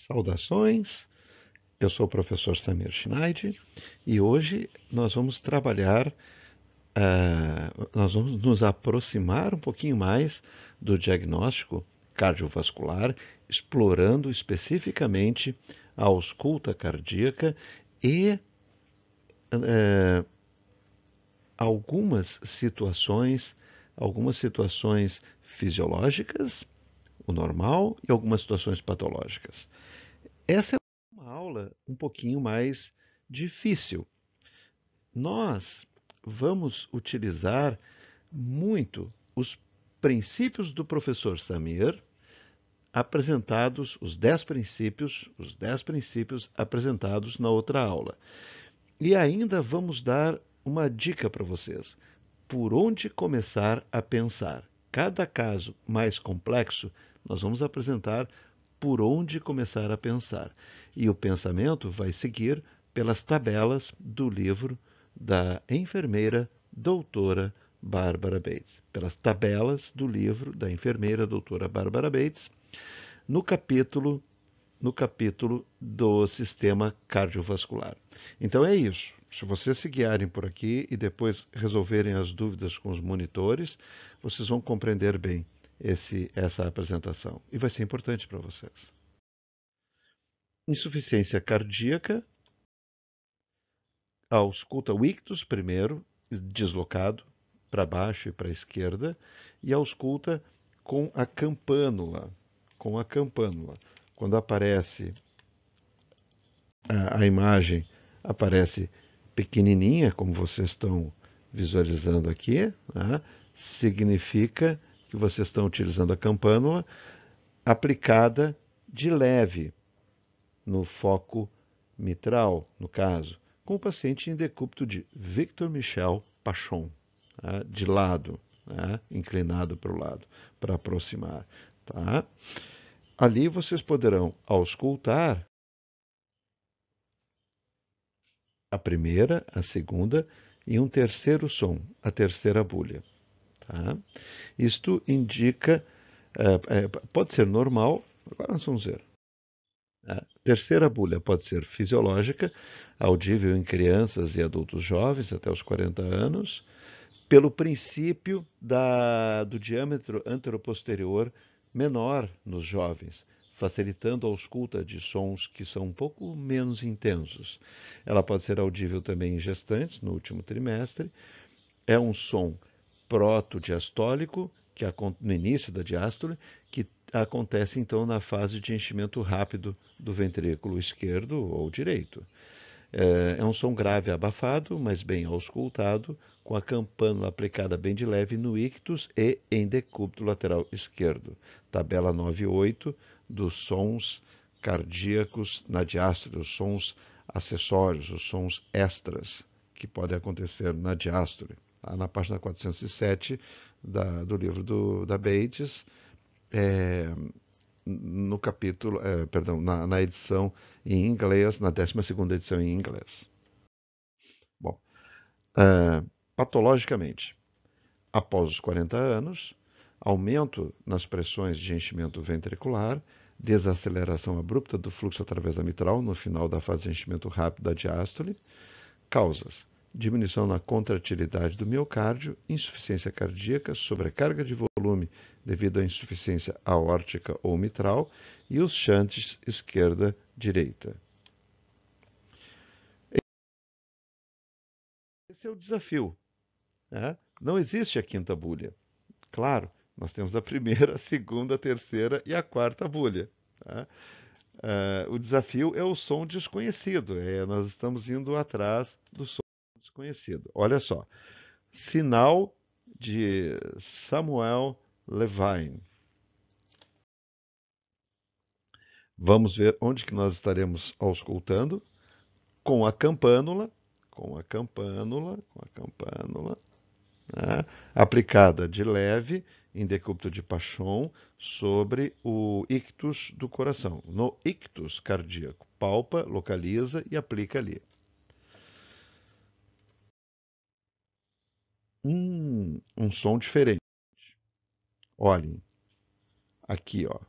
Saudações, eu sou o professor Samir Schneid e hoje nós vamos trabalhar, nós vamos nos aproximar um pouquinho mais do diagnóstico cardiovascular, explorando especificamente a ausculta cardíaca e algumas situações fisiológicas, o normal, e algumas situações patológicas. Essa é uma aula um pouquinho mais difícil. Nós vamos utilizar muito os princípios do professor Samir apresentados, os 10 princípios apresentados na outra aula. E ainda vamos dar uma dica para vocês. Por onde começar a pensar? Cada caso mais complexo, nós vamos apresentar por onde começar a pensar. E o pensamento vai seguir pelas tabelas do livro da enfermeira doutora Bárbara Bates. Pelas tabelas do livro da enfermeira doutora Bárbara Bates, no capítulo do sistema cardiovascular. Então é isso. Se vocês se guiarem por aqui e depois resolverem as dúvidas com os monitores, vocês vão compreender bem essa apresentação. E vai ser importante para vocês. Insuficiência cardíaca, ausculta o ictus primeiro, deslocado para baixo e para a esquerda, e ausculta com a campânula. Quando aparece a imagem, aparece pequenininha, como vocês estão visualizando aqui, né? Significa que vocês estão utilizando a campânula aplicada de leve no foco mitral, no caso, com o paciente em decúbito de Victor Michel Pachon, tá? De lado, né? Inclinado para o lado, para aproximar. Tá? Ali vocês poderão auscultar a primeira, a segunda e um terceiro som, a terceira bulha. Tá? Isto indica, pode ser normal, agora nós vamos ver. A terceira bulha pode ser fisiológica, audível em crianças e adultos jovens até os 40 anos, pelo princípio do diâmetro anteroposterior menor nos jovens, facilitando a ausculta de sons que são um pouco menos intensos. Ela pode ser audível também em gestantes, no último trimestre. É um som protodiastólico, que no início da diástole, que acontece então na fase de enchimento rápido do ventrículo esquerdo ou direito. É um som grave abafado, mas bem auscultado, com a campânula aplicada bem de leve no ictus e em decúbito lateral esquerdo. Tabela 9.8 dos sons cardíacos na diástole, os sons acessórios, os sons extras que podem acontecer na diástole. Tá? Na página 407 do livro da Bates, no capítulo, perdão, na edição em inglês, na 12ª edição em inglês. Bom, patologicamente, após os 40 anos, aumento nas pressões de enchimento ventricular, desaceleração abrupta do fluxo através da mitral no final da fase de enchimento rápido da diástole. Causas: diminuição na contratilidade do miocárdio, insuficiência cardíaca, sobrecarga de volume devido à insuficiência aórtica ou mitral e os shunts esquerda-direita. Esse é o desafio. Né? Não existe a quinta bulha. Claro, nós temos a primeira, a segunda, a terceira e a quarta bulha. Tá? O desafio é o som desconhecido. Nós estamos indo atrás do som desconhecido. Olha só. Sinal de Samuel Levine. Vamos ver onde que nós estaremos auscultando. Com a campânula, né, aplicada de leve em decúbito de Pachon sobre o ictus do coração. No ictus cardíaco, palpa, localiza e aplica ali. Um som diferente. Olhem, aqui, ó,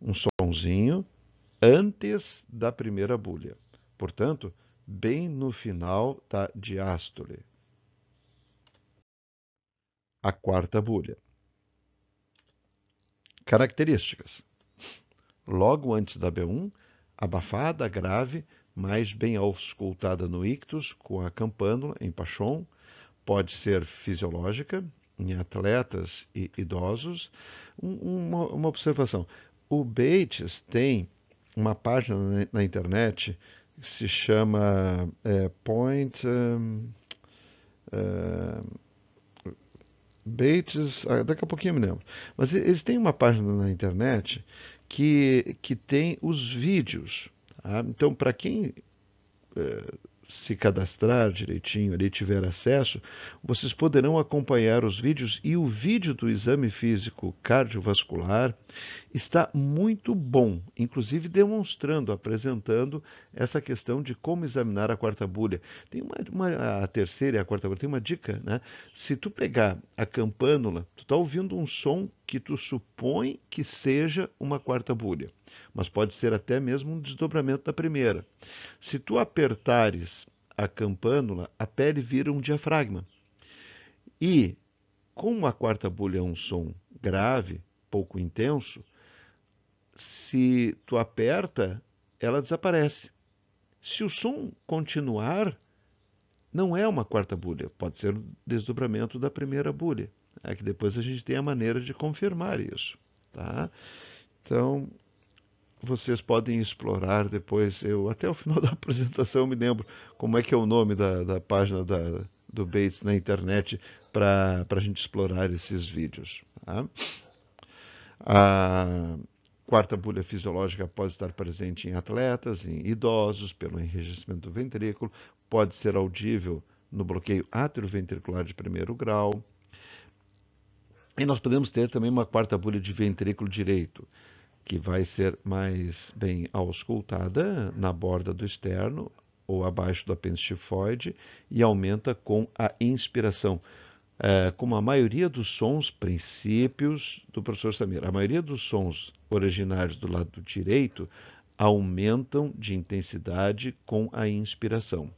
um sonzinho antes da primeira bulha. Portanto, bem no final da diástole. A quarta bulha. Características. Logo antes da B1, abafada, grave, mas bem auscultada no ictus, com a campânula em Pachon. Pode ser fisiológica, em atletas e idosos. Uma observação. O Bates tem uma página na internet que se chama Point... Bates, daqui a pouquinho eu me lembro. Mas eles têm uma página na internet que tem os vídeos. Tá? Então, para quem se cadastrar direitinho ali, tiver acesso, vocês poderão acompanhar os vídeos e o vídeo do exame físico cardiovascular está muito bom, inclusive demonstrando, apresentando essa questão de como examinar a quarta bulha. Tem a terceira e a quarta bulha, tem uma dica, né? Se tu pegar a campânula, tu está ouvindo um som que tu supõe que seja uma quarta bulha, mas pode ser até mesmo um desdobramento da primeira. Se tu apertares a campânula, a pele vira um diafragma. E, como a quarta bulha é um som grave, pouco intenso, se tu aperta, ela desaparece. Se o som continuar, não é uma quarta bulha, pode ser um desdobramento da primeira bulha. É que depois a gente tem a maneira de confirmar isso. Tá? Então, vocês podem explorar depois. Eu até o final da apresentação me lembro como é que é o nome da página do Bates na internet para a gente explorar esses vídeos. Tá? A quarta bulha fisiológica pode estar presente em atletas, em idosos, pelo enrijecimento do ventrículo, pode ser audível no bloqueio atrioventricular de primeiro grau. E nós podemos ter também uma quarta bulha de ventrículo direito, que vai ser mais bem auscultada na borda do externo ou abaixo do apêndice tifoide e aumenta com a inspiração. Como a maioria dos sons, princípios do professor Samir, a maioria dos sons originários do lado direito aumentam de intensidade com a inspiração.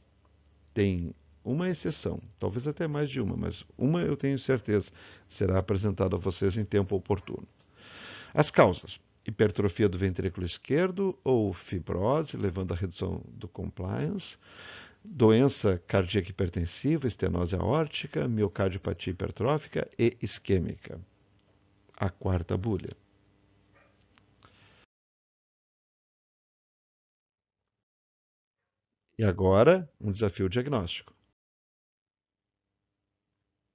Tem uma exceção, talvez até mais de uma, mas uma eu tenho certeza será apresentada a vocês em tempo oportuno. As causas: hipertrofia do ventrículo esquerdo ou fibrose, levando à redução do compliance, doença cardíaca hipertensiva, estenose aórtica, miocardiopatia hipertrófica e isquêmica. A quarta bulha. E agora, um desafio diagnóstico.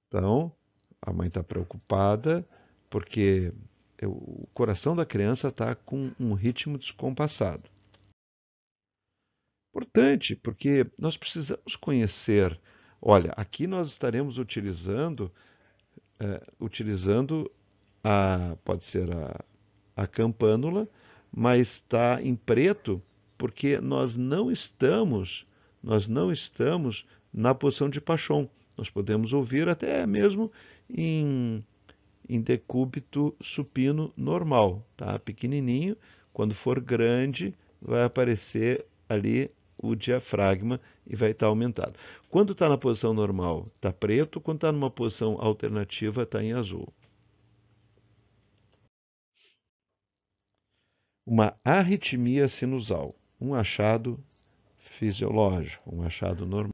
Então, a mãe está preocupada porque o coração da criança está com um ritmo descompassado. Importante, porque nós precisamos conhecer. Olha, aqui nós estaremos utilizando pode ser a campânula, mas está em preto porque nós não estamos na posição de Pachon. Nós podemos ouvir até mesmo em decúbito supino normal, tá? Pequenininho. Quando for grande, vai aparecer ali o diafragma e vai estar aumentado. Quando está na posição normal, está preto. Quando está numa posição alternativa, está em azul. Uma arritmia sinusal, um achado fisiológico, um achado normal.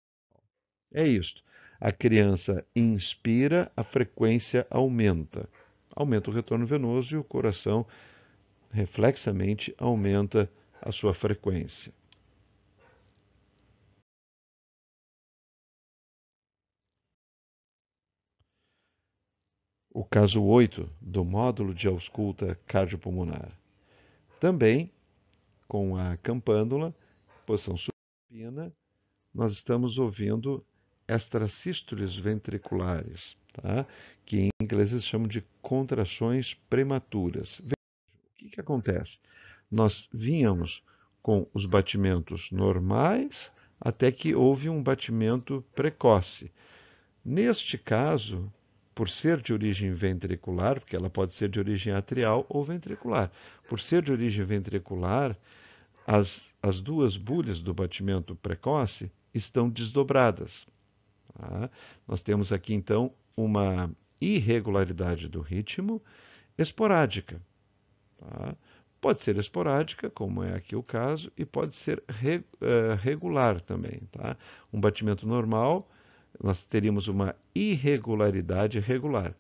É isto. A criança inspira, a frequência aumenta. Aumenta o retorno venoso e o coração reflexamente aumenta a sua frequência. O caso 8 do módulo de ausculta cardiopulmonar. Também, com a campânula, posição supina, nós estamos ouvindo extrasístoles ventriculares, tá? Que em inglês eles chamam de contrações prematuras. Veja, o que acontece? Nós vínhamos com os batimentos normais até que houve um batimento precoce. Neste caso, por ser de origem ventricular, porque ela pode ser de origem atrial ou ventricular, por ser de origem ventricular, as duas bulhas do batimento precoce estão desdobradas. Tá? Nós temos aqui, então, uma irregularidade do ritmo esporádica. Tá? Pode ser esporádica, como é aqui o caso, e pode ser regular também. Tá? Um batimento normal, nós teríamos uma irregularidade regular.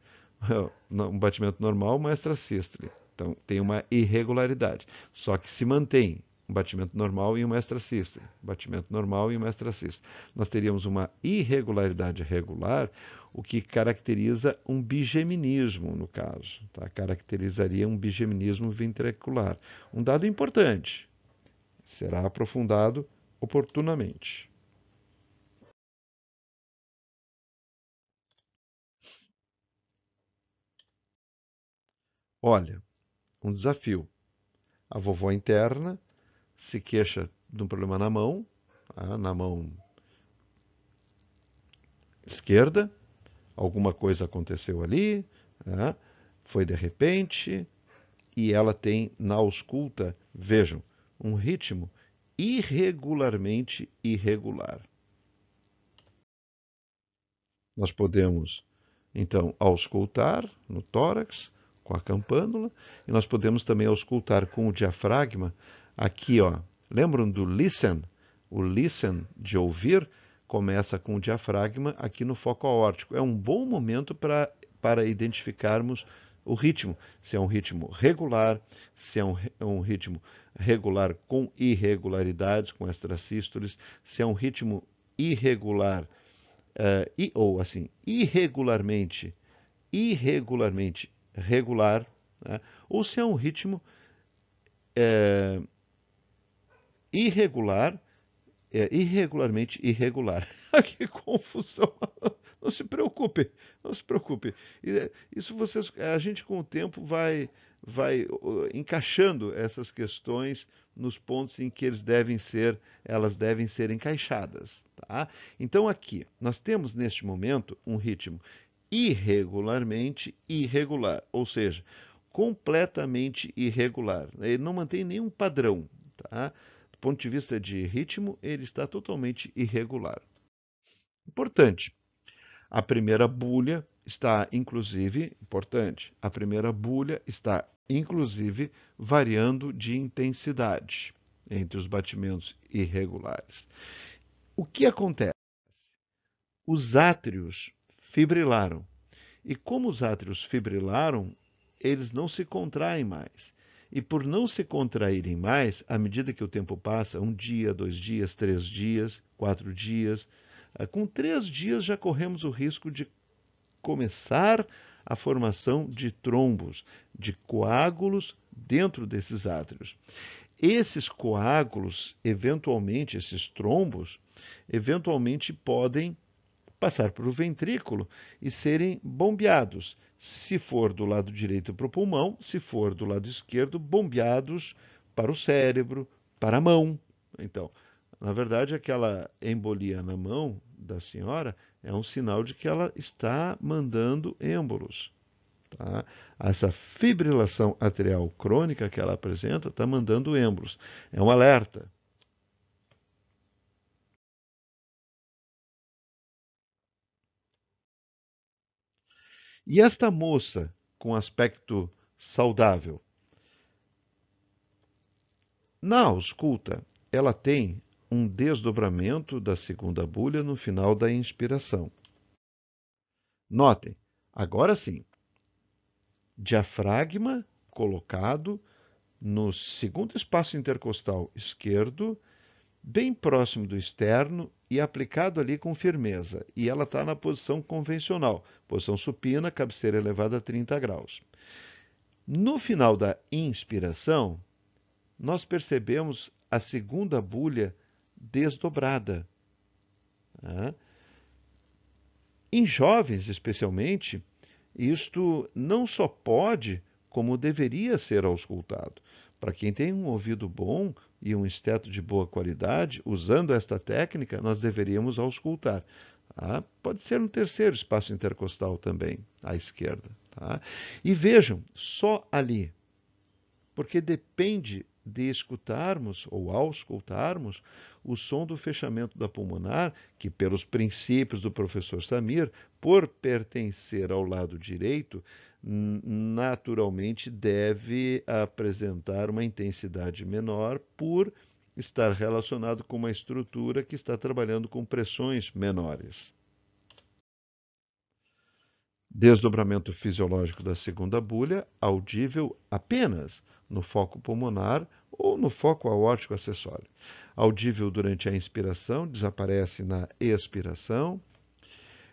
Um batimento normal, uma extrasístole. Então, tem uma irregularidade. Só que se mantém um batimento normal e uma extrasístole. Batimento normal e uma extrasístole. Nós teríamos uma irregularidade regular, o que caracteriza um bigeminismo, no caso. Tá? Caracterizaria um bigeminismo ventricular. Um dado importante. Será aprofundado oportunamente. Olha, um desafio. A vovó interna se queixa de um problema na mão, tá? Na mão esquerda, alguma coisa aconteceu ali, tá? Foi de repente, e ela tem na ausculta, vejam, um ritmo irregularmente irregular. Nós podemos, então, auscultar no tórax, com a campânula, e nós podemos também auscultar com o diafragma, aqui, ó. Lembram do listen? O listen de ouvir começa com o diafragma aqui no foco aórtico. É um bom momento para identificarmos o ritmo, se é um ritmo regular, se é um ritmo regular com irregularidades, com extrasístoles, se é um ritmo irregular ou assim, irregularmente regular, né? Ou se é um ritmo irregular, irregularmente irregular. Que confusão! Não se preocupe, não se preocupe. Isso vocês, a gente com o tempo vai encaixando essas questões nos pontos em que elas devem ser encaixadas, tá? Então aqui nós temos neste momento um ritmo irregularmente irregular, ou seja, completamente irregular. Ele não mantém nenhum padrão, tá? Do ponto de vista de ritmo, ele está totalmente irregular. Importante. A primeira bulha está, inclusive, importante, a primeira bulha está, inclusive, variando de intensidade entre os batimentos irregulares. O que acontece? Os átrios fibrilaram. E como os átrios fibrilaram, eles não se contraem mais. E por não se contraírem mais, à medida que o tempo passa, 1 dia, 2 dias, 3 dias, 4 dias, com 3 dias já corremos o risco de começar a formação de trombos, de coágulos dentro desses átrios. Esses coágulos, eventualmente, esses trombos, eventualmente podem passar para o ventrículo e serem bombeados. Se for do lado direito para o pulmão, se for do lado esquerdo, bombeados para o cérebro, para a mão. Então, na verdade, aquela embolia na mão da senhora é um sinal de que ela está mandando êmbolos. Tá? Essa fibrilação atrial crônica que ela apresenta está mandando êmbolos. É um alerta. E esta moça com aspecto saudável? Na ausculta, ela tem um desdobramento da segunda bulha no final da inspiração. Notem, agora sim, diafragma colocado no segundo espaço intercostal esquerdo, bem próximo do externo e aplicado ali com firmeza. E ela está na posição convencional, posição supina, cabeceira elevada a 30 graus. No final da inspiração, nós percebemos a segunda bulha desdobrada. Tá? Em jovens, especialmente, isto não só pode, como deveria ser auscultado. Para quem tem um ouvido bom e um esteto de boa qualidade, usando esta técnica, nós deveríamos auscultar. Tá? Pode ser no terceiro espaço intercostal também, à esquerda. Tá? E vejam, só ali, porque depende de escutarmos, ou ao escutarmos, o som do fechamento da pulmonar, que pelos princípios do professor Samir, por pertencer ao lado direito, naturalmente deve apresentar uma intensidade menor por estar relacionado com uma estrutura que está trabalhando com pressões menores. Desdobramento fisiológico da segunda bulha, audível apenas no foco pulmonar ou no foco aórtico acessório. Audível durante a inspiração, desaparece na expiração.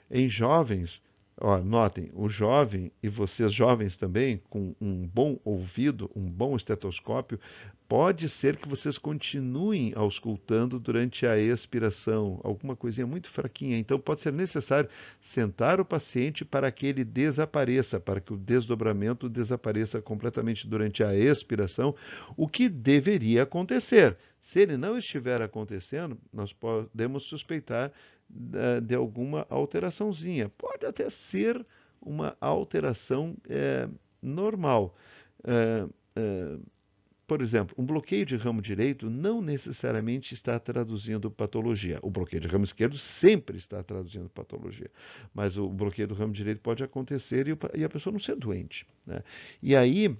Em jovens, ó, notem, o jovem e vocês jovens também, com um bom ouvido, um bom estetoscópio, pode ser que vocês continuem auscultando durante a expiração, alguma coisinha muito fraquinha. Então pode ser necessário sentar o paciente para que ele desapareça, para que o desdobramento desapareça completamente durante a expiração, o que deveria acontecer. Se ele não estiver acontecendo, nós podemos suspeitar de alguma alteraçãozinha. Pode até ser uma alteração normal. É, é, por exemplo, um bloqueio de ramo direito não necessariamente está traduzindo patologia. O bloqueio de ramo esquerdo sempre está traduzindo patologia. Mas o bloqueio do ramo direito pode acontecer e a pessoa não ser doente, né? E aí,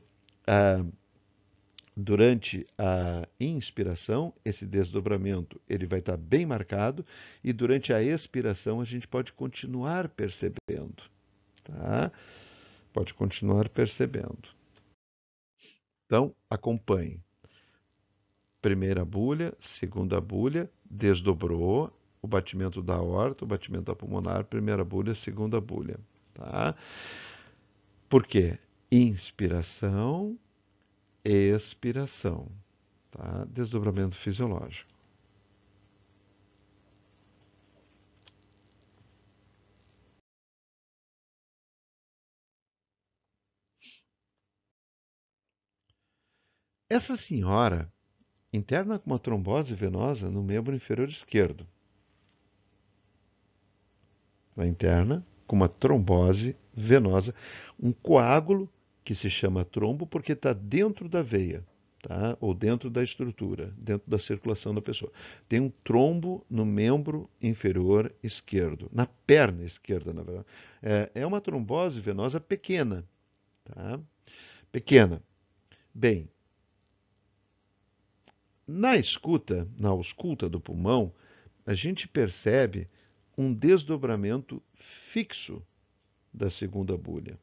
durante a inspiração, esse desdobramento ele vai estar bem marcado e durante a expiração a gente pode continuar percebendo, tá? Pode continuar percebendo. Então, acompanhe. Primeira bulha, segunda bulha, desdobrou o batimento da aorta, o batimento da pulmonar, primeira bulha, segunda bulha, tá? Por quê? Inspiração, expiração, tá? Desdobramento fisiológico. Essa senhora interna com uma trombose venosa no membro inferior esquerdo. Ela interna com uma trombose venosa, um coágulo que se chama trombo porque está dentro da veia, tá? Ou dentro da estrutura, dentro da circulação da pessoa. Tem um trombo no membro inferior esquerdo, na perna esquerda, na verdade. É uma trombose venosa pequena, tá? Pequena. Bem, na escuta, na ausculta do pulmão, a gente percebe um desdobramento fixo da segunda bulha.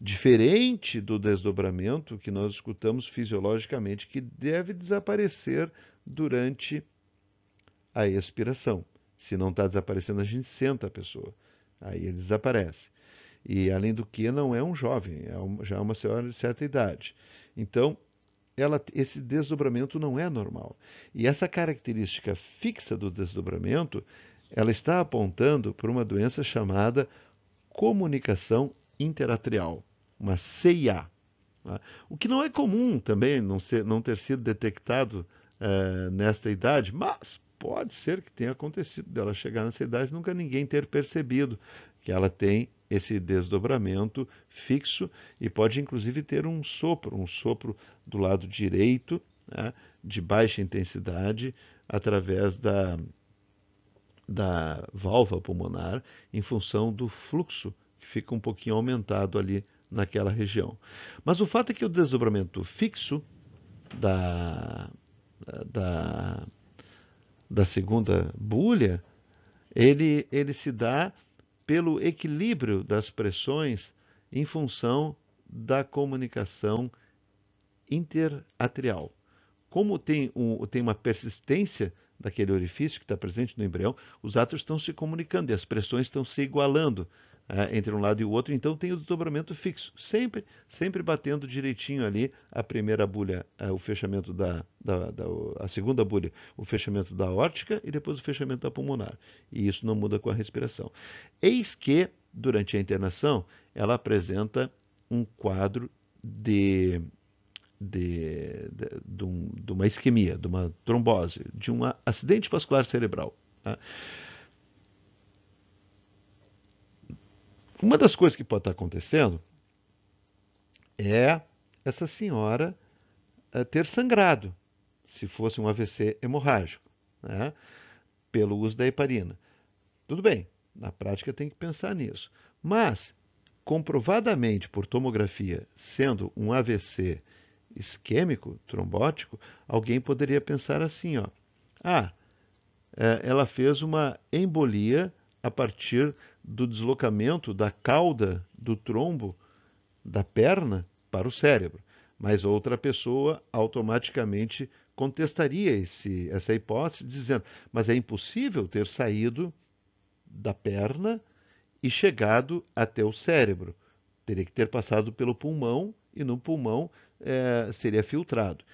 Diferente do desdobramento que nós escutamos fisiologicamente, que deve desaparecer durante a expiração. Se não está desaparecendo, a gente senta a pessoa. Aí ele desaparece. E, além do que, não é um jovem, já é uma senhora de certa idade. Então, esse desdobramento não é normal. E essa característica fixa do desdobramento, ela está apontando para uma doença chamada comunicação interatrial, uma CIA. Tá? O que não é comum também não ter sido detectado nesta idade, mas pode ser que tenha acontecido dela chegar nessa idade e nunca ninguém ter percebido que ela tem esse desdobramento fixo e pode inclusive ter um sopro do lado direito, né, de baixa intensidade, através da válvula pulmonar, em função do fluxo que fica um pouquinho aumentado ali naquela região. Mas o fato é que o desdobramento fixo da, da, da segunda bulha, ele se dá pelo equilíbrio das pressões em função da comunicação interatrial. Como tem uma persistência daquele orifício que está presente no embrião, os átrios estão se comunicando e as pressões estão se igualando entre um lado e o outro, então tem o desdobramento fixo, sempre batendo direitinho ali a primeira bulha, o fechamento a segunda bulha, o fechamento da aórtica e depois o fechamento da pulmonar. E isso não muda com a respiração. Eis que, durante a internação, ela apresenta um quadro de uma isquemia, de uma trombose, de um acidente vascular cerebral. Tá? Uma das coisas que pode estar acontecendo é essa senhora ter sangrado, se fosse um AVC hemorrágico, né, pelo uso da heparina. Tudo bem, na prática tem que pensar nisso. Mas, comprovadamente por tomografia, sendo um AVC isquêmico, trombótico, alguém poderia pensar assim, ó, ah, ela fez uma embolia a partir do deslocamento da cauda do trombo da perna para o cérebro. Mas outra pessoa automaticamente contestaria essa hipótese, dizendo: mas é impossível ter saído da perna e chegado até o cérebro. Teria que ter passado pelo pulmão e no pulmão seria filtrado.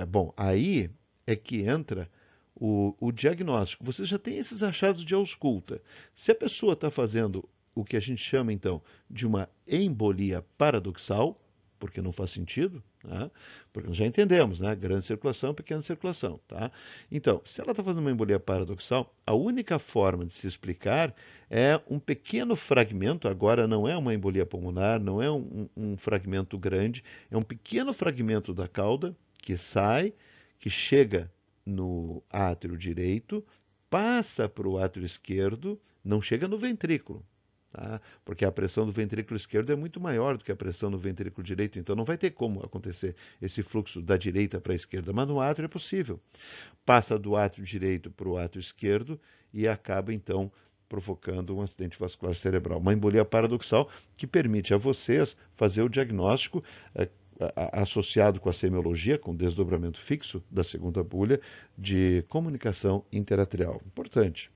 Bom, aí é que entra o diagnóstico. Você já tem esses achados de ausculta. Se a pessoa está fazendo o que a gente chama então de uma embolia paradoxal, porque não faz sentido, tá? Porque nós já entendemos, né? Grande circulação, pequena circulação, tá? Então, se ela está fazendo uma embolia paradoxal, a única forma de se explicar é um pequeno fragmento, agora não é uma embolia pulmonar, não é um fragmento grande, é um pequeno fragmento da cauda que sai, que chega no átrio direito, passa para o átrio esquerdo, não chega no ventrículo, tá? Porque a pressão do ventrículo esquerdo é muito maior do que a pressão do ventrículo direito, então não vai ter como acontecer esse fluxo da direita para a esquerda, mas no átrio é possível. Passa do átrio direito para o átrio esquerdo e acaba então provocando um acidente vascular cerebral. Uma embolia paradoxal que permite a vocês fazer o diagnóstico associado com a semiologia, com desdobramento fixo da segunda bulha, de comunicação interatrial. Importante.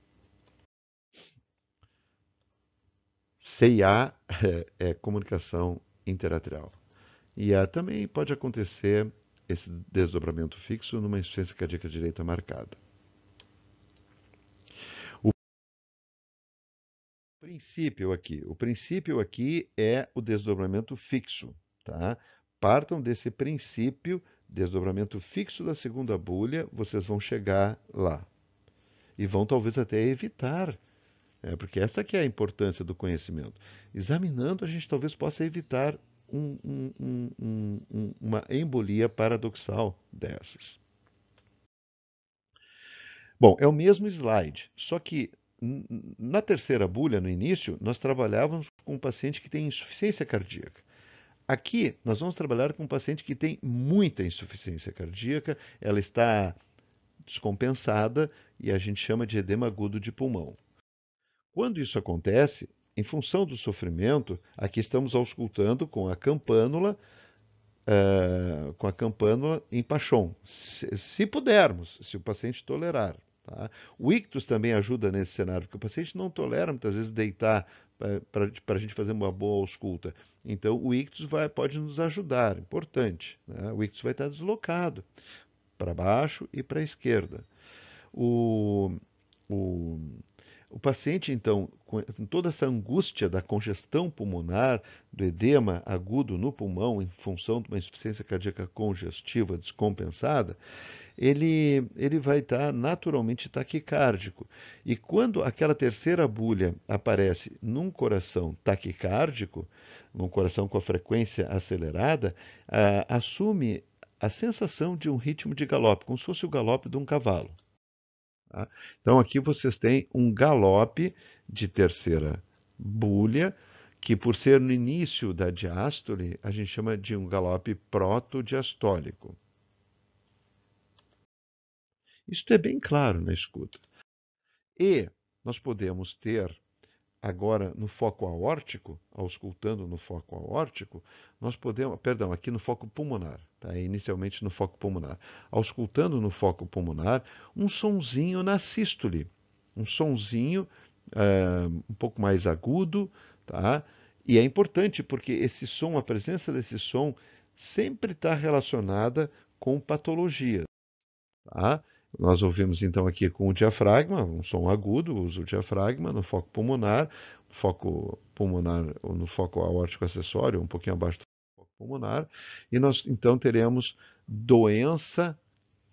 CIA é comunicação interatrial. E também pode acontecer esse desdobramento fixo numa insuficiência cardíaca direita marcada. O princípio aqui é o desdobramento fixo, tá? Partam desse princípio, desdobramento fixo da segunda bulha, vocês vão chegar lá. E vão talvez até evitar, porque essa que é a importância do conhecimento. Examinando, a gente talvez possa evitar uma embolia paradoxal dessas. Bom, é o mesmo slide, só que na terceira bulha, no início, nós trabalhávamos com um paciente que tem insuficiência cardíaca. Aqui, nós vamos trabalhar com um paciente que tem muita insuficiência cardíaca, ela está descompensada e a gente chama de edema agudo de pulmão. Quando isso acontece, em função do sofrimento, aqui estamos auscultando com a campânula em Pachon, se pudermos, se o paciente tolerar. Tá? O ictus também ajuda nesse cenário, porque o paciente não tolera muitas vezes deitar para a gente fazer uma boa ausculta. Então o ictus pode nos ajudar, importante. Né? O ictus vai estar deslocado para baixo e para a esquerda. O, o, o paciente, então, com toda essa angústia da congestão pulmonar, do edema agudo no pulmão, em função de uma insuficiência cardíaca congestiva descompensada, ele vai estar naturalmente taquicárdico. E quando aquela terceira bulha aparece num coração taquicárdico, num coração com a frequência acelerada, assume a sensação de um ritmo de galope, como se fosse o galope de um cavalo. Tá? Então aqui vocês têm um galope de terceira bulha, que por ser no início da diástole, a gente chama de um galope protodiastólico. Isso é bem claro na escuta. E nós podemos ter, agora no foco aórtico, auscultando no foco aórtico, nós podemos, perdão, aqui no foco pulmonar, tá? Inicialmente no foco pulmonar, auscultando no foco pulmonar, um sonzinho na sístole, um sonzinho um pouco mais agudo, tá? E é importante porque esse som, a presença desse som, sempre está relacionada com patologia, tá? Nós ouvimos então aqui com o diafragma, um som agudo, uso o diafragma no foco pulmonar ou no foco aórtico acessório, um pouquinho abaixo do foco pulmonar, e nós então teremos doença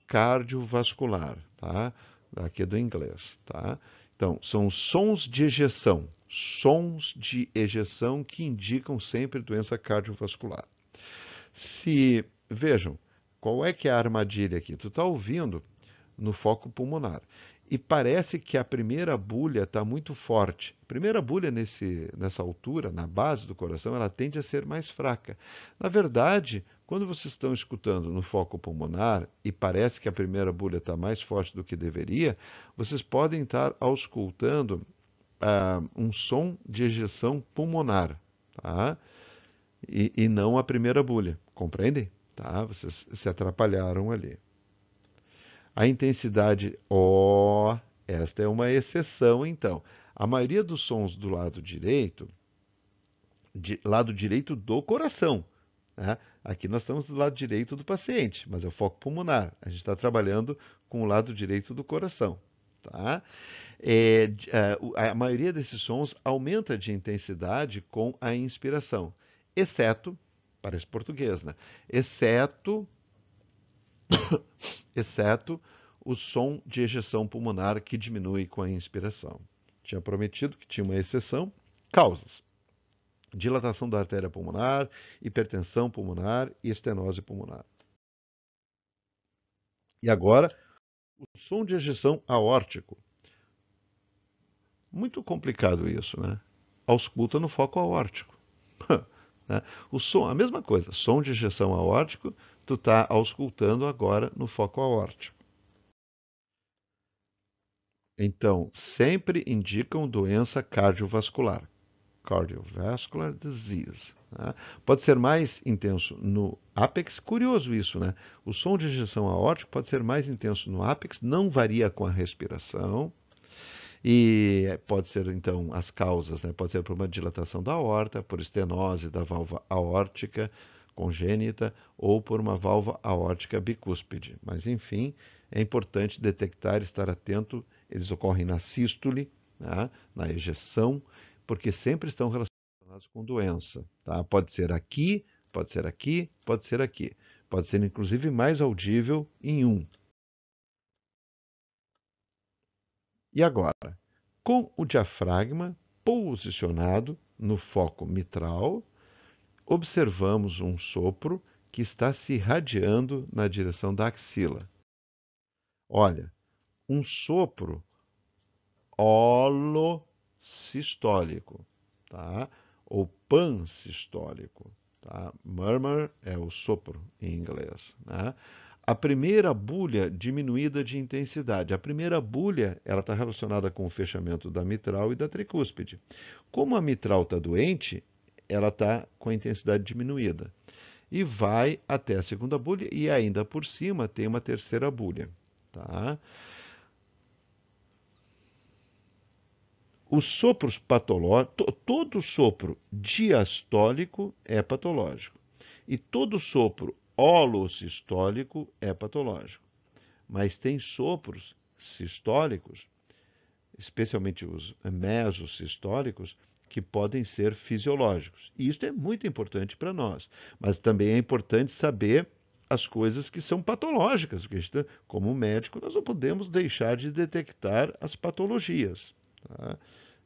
cardiovascular, tá? Aqui é do inglês, tá? Então, são sons de ejeção que indicam sempre doença cardiovascular. Vejam, qual é que é a armadilha aqui? Tu está ouvindo no foco pulmonar. E parece que a primeira bulha está muito forte. A primeira bulha nessa altura, na base do coração, ela tende a ser mais fraca. Na verdade, quando vocês estão escutando no foco pulmonar e parece que a primeira bulha está mais forte do que deveria, vocês podem estar auscultando um som de ejeção pulmonar, tá? E não a primeira bulha, compreendem? Tá? Vocês se atrapalharam ali. A intensidade, esta é uma exceção, então. A maioria dos sons do lado direito do coração, né? Aqui nós estamos do lado direito do paciente, mas é o foco pulmonar. A gente está trabalhando com o lado direito do coração, tá? A maioria desses sons aumenta de intensidade com a inspiração, exceto, parece português, né? Exceto o som de ejeção pulmonar que diminui com a inspiração. Tinha prometido que tinha uma exceção. Causas: dilatação da artéria pulmonar, hipertensão pulmonar e estenose pulmonar. E agora, o som de ejeção aórtico. Muito complicado isso, né? Ausculta no foco aórtico. Né? O som, a mesma coisa, som de ejeção aórtico, tu está auscultando agora no foco aórtico. Então, sempre indicam doença cardiovascular, cardiovascular disease. Né? Pode ser mais intenso no ápex, curioso isso, né? O som de ejeção aórtica pode ser mais intenso no ápex, não varia com a respiração, e pode ser, então, as causas, né? Pode ser por uma dilatação da aorta, por estenose da válvula aórtica congênita ou por uma válvula aórtica bicúspide. Mas, enfim, é importante detectar, estar atento. Eles ocorrem na sístole, né? Na ejeção, porque sempre estão relacionados com doença. Tá? Pode ser aqui, pode ser aqui, pode ser aqui. Pode ser, inclusive, mais audível em um. E agora, com o diafragma posicionado no foco mitral, observamos um sopro que está se irradiando na direção da axila. Olha, um sopro holossistólico, tá? Ou pansistólico, tá? Murmur é o sopro em inglês, né? A primeira bulha diminuída de intensidade. A primeira bulha ela está relacionada com o fechamento da mitral e da tricúspide. Como a mitral está doente, ela está com a intensidade diminuída. E vai até a segunda bulha e ainda por cima tem uma terceira bulha. Tá? Os sopros patológicos, todo sopro diastólico é patológico. E todo sopro holossistólico é patológico. Mas tem sopros sistólicos, especialmente os mesossistólicos, que podem ser fisiológicos. E isso é muito importante para nós. Mas também é importante saber as coisas que são patológicas, porque como médico nós não podemos deixar de detectar as patologias. Tá?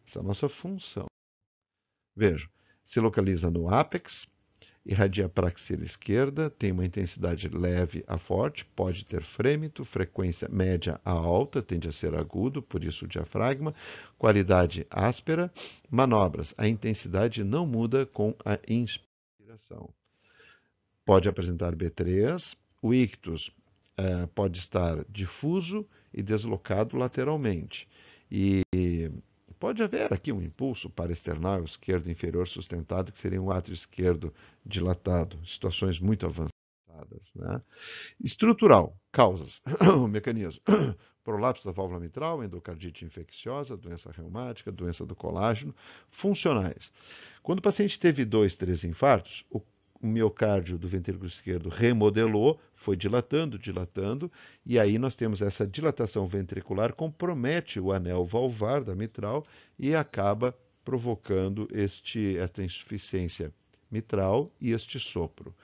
Essa é a nossa função. Veja, se localiza no ápex, irradia para a axila esquerda, tem uma intensidade leve a forte, pode ter frêmito, frequência média a alta, tende a ser agudo, por isso o diafragma, qualidade áspera, manobras, a intensidade não muda com a inspiração. Pode apresentar B3, o ictus pode estar difuso e deslocado lateralmente. E pode haver aqui um impulso paraesternal esquerdo inferior sustentado, que seria um átrio esquerdo dilatado, situações muito avançadas. Né? Estrutural, causas, mecanismo. Prolapso da válvula mitral, endocardite infecciosa, doença reumática, doença do colágeno. Funcionais. Quando o paciente teve 2, 3 infartos, o miocárdio do ventrículo esquerdo remodelou, foi dilatando, dilatando, e aí nós temos essa dilatação ventricular, compromete o anel valvar da mitral e acaba provocando esta insuficiência mitral e este sopro.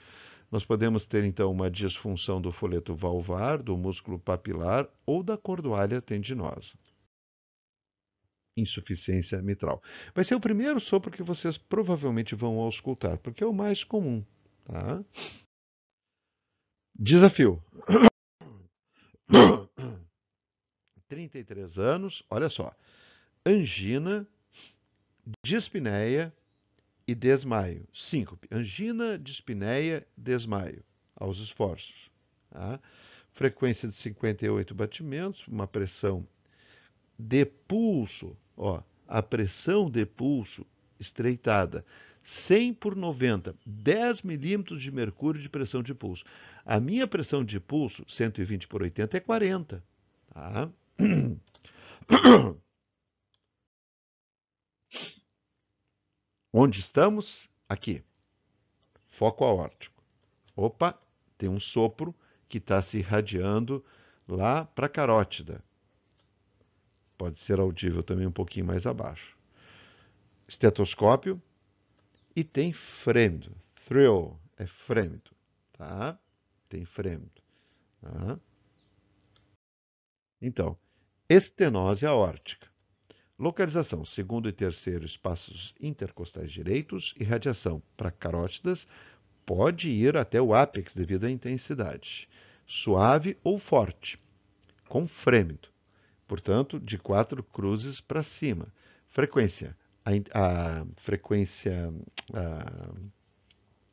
Nós podemos ter, então, uma disfunção do folheto valvar, do músculo papilar ou da cordoalha tendinosa. Insuficiência mitral. Vai ser o primeiro sopro que vocês provavelmente vão auscultar, porque é o mais comum. Tá? Desafio. 33 anos, olha só. Angina, dispneia e desmaio. Síncope. Angina, dispneia, desmaio. Aos esforços. Tá? Frequência de 58 batimentos, uma pressão de pulso, ó, a pressão de pulso estreitada, 100 por 90, 10 milímetros de mercúrio de pressão de pulso. A minha pressão de pulso, 120 por 80, é 40. Tá? Onde estamos? Aqui. Foco aórtico. Opa, tem um sopro que está se irradiando lá para a carótida. Pode ser audível também um pouquinho mais abaixo. Estetoscópio e tem frêmito. Thrill é frêmito, tá? Tem frêmito. Tá? Então, estenose aórtica. Localização, segundo e terceiro espaços intercostais direitos e radiação para carótidas pode ir até o ápex devido à intensidade. Suave ou forte, com frêmito. Portanto, de 4 cruzes para cima. Frequência. A frequência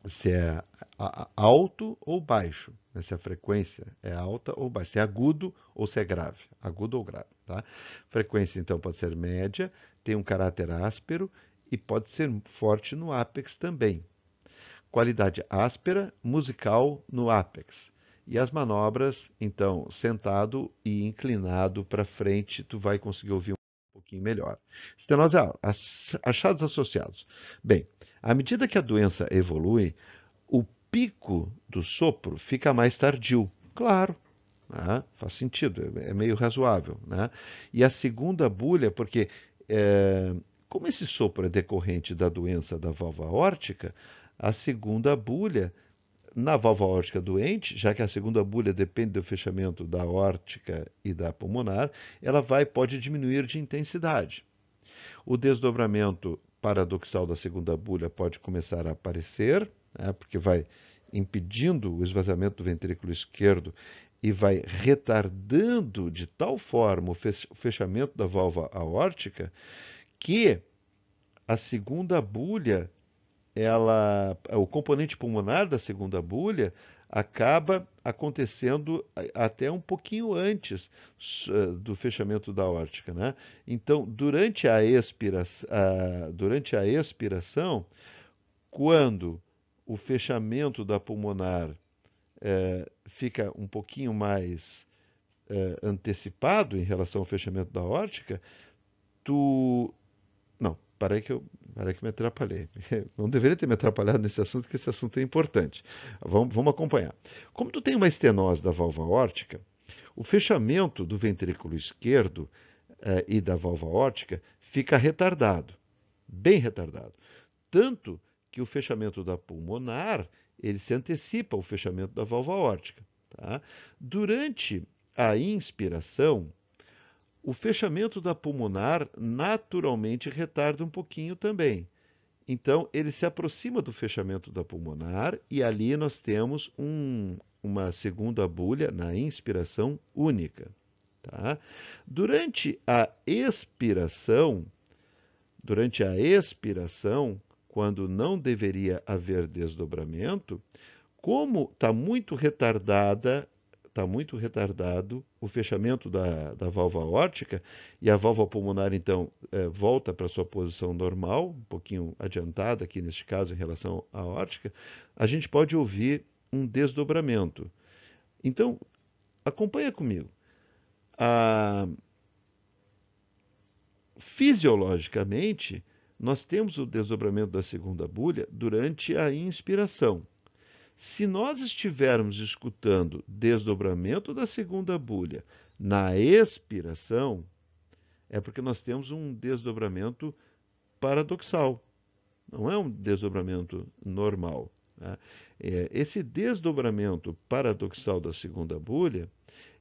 se é alto ou baixo, né? Se a frequência é alta ou baixa, se é agudo ou se é grave, agudo ou grave, tá? Frequência, então, pode ser média, tem um caráter áspero e pode ser forte no ápex também. Qualidade áspera, musical no ápex. E as manobras, então, sentado e inclinado para frente, tu vai conseguir ouvir um pouquinho melhor. Estenose aórtica, achados associados. Bem, à medida que a doença evolui, o pico do sopro fica mais tardio. Claro, né? Faz sentido, é meio razoável. Né? E a segunda bulha, porque como esse sopro é decorrente da doença da válvula aórtica, a segunda bulha na válvula aórtica doente, já que a segunda bulha depende do fechamento da aórtica e da pulmonar, pode diminuir de intensidade. O desdobramento paradoxal da segunda bulha pode começar a aparecer, né, porque vai impedindo o esvaziamento do ventrículo esquerdo e vai retardando de tal forma o fechamento da válvula aórtica que a segunda bulha, o componente pulmonar da segunda bulha acaba acontecendo até um pouquinho antes do fechamento da aórtica, né? Então, durante a expiração, quando o fechamento da pulmonar fica um pouquinho mais antecipado em relação ao fechamento da aórtica, tu não, parei que me atrapalhei. Não deveria ter me atrapalhado nesse assunto, porque esse assunto é importante. Vamos acompanhar. Como tu tem uma estenose da válvula aórtica, o fechamento do ventrículo esquerdo e da válvula aórtica fica retardado, bem retardado. Tanto que o fechamento da pulmonar, ele se antecipa ao fechamento da válvula aórtica. Tá? Durante a inspiração, o fechamento da pulmonar naturalmente retarda um pouquinho também. Então, ele se aproxima do fechamento da pulmonar e ali nós temos uma segunda bulha na inspiração única. Tá? Durante a expiração, quando não deveria haver desdobramento, como está muito retardado o fechamento da válvula aórtica e a válvula pulmonar, então, volta para sua posição normal, um pouquinho adiantada aqui neste caso em relação à aórtica, a gente pode ouvir um desdobramento. Então, acompanha comigo. Fisiologicamente, nós temos o desdobramento da segunda bulha durante a inspiração. Se nós estivermos escutando desdobramento da segunda bulha na expiração, é porque nós temos um desdobramento paradoxal, não é um desdobramento normal. Né? Esse desdobramento paradoxal da segunda bulha,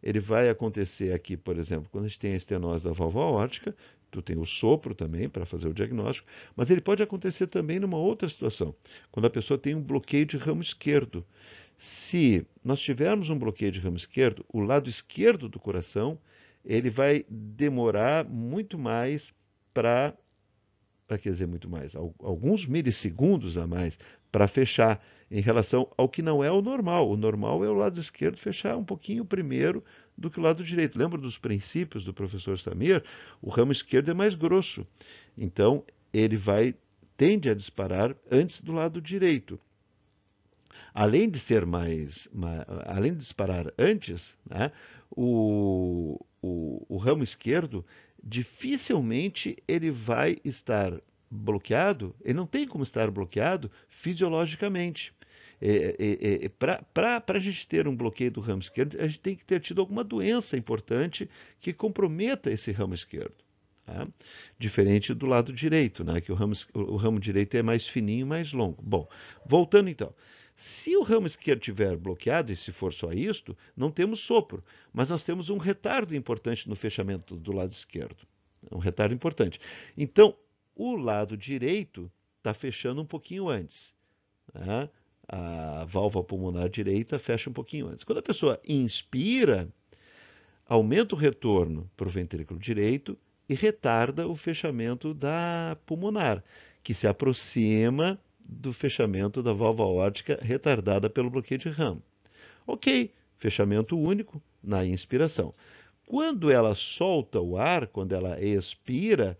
ele vai acontecer aqui, por exemplo, quando a gente tem a estenose da válvula aórtica, tu tem o sopro também para fazer o diagnóstico, mas ele pode acontecer também numa outra situação, quando a pessoa tem um bloqueio de ramo esquerdo. Se nós tivermos um bloqueio de ramo esquerdo, o lado esquerdo do coração, ele vai demorar muito mais para, quer dizer, muito mais, alguns milissegundos a mais para fechar em relação ao que não é o normal. O normal é o lado esquerdo fechar um pouquinho primeiro do que o lado direito. Lembra dos princípios do professor Samir? O ramo esquerdo é mais grosso. Então, ele tende a disparar antes do lado direito. Além de ser além de disparar antes, né, o ramo esquerdo dificilmente ele vai estar bloqueado, ele não tem como estar bloqueado fisiologicamente. Para a gente ter um bloqueio do ramo esquerdo, a gente tem que ter tido alguma doença importante que comprometa esse ramo esquerdo. Tá? Diferente do lado direito, né, que o ramo direito é mais fininho, mais longo. Bom, voltando então. Se o ramo esquerdo estiver bloqueado, e se for só isto, não temos sopro, mas nós temos um retardo importante no fechamento do lado esquerdo. Um retardo importante. Então, o lado direito está fechando um pouquinho antes. Né? A válvula pulmonar direita fecha um pouquinho antes. Quando a pessoa inspira, aumenta o retorno para o ventrículo direito e retarda o fechamento da pulmonar, que se aproxima do fechamento da válvula aórtica retardada pelo bloqueio de ramo. Ok, fechamento único na inspiração. Quando ela solta o ar, quando ela expira,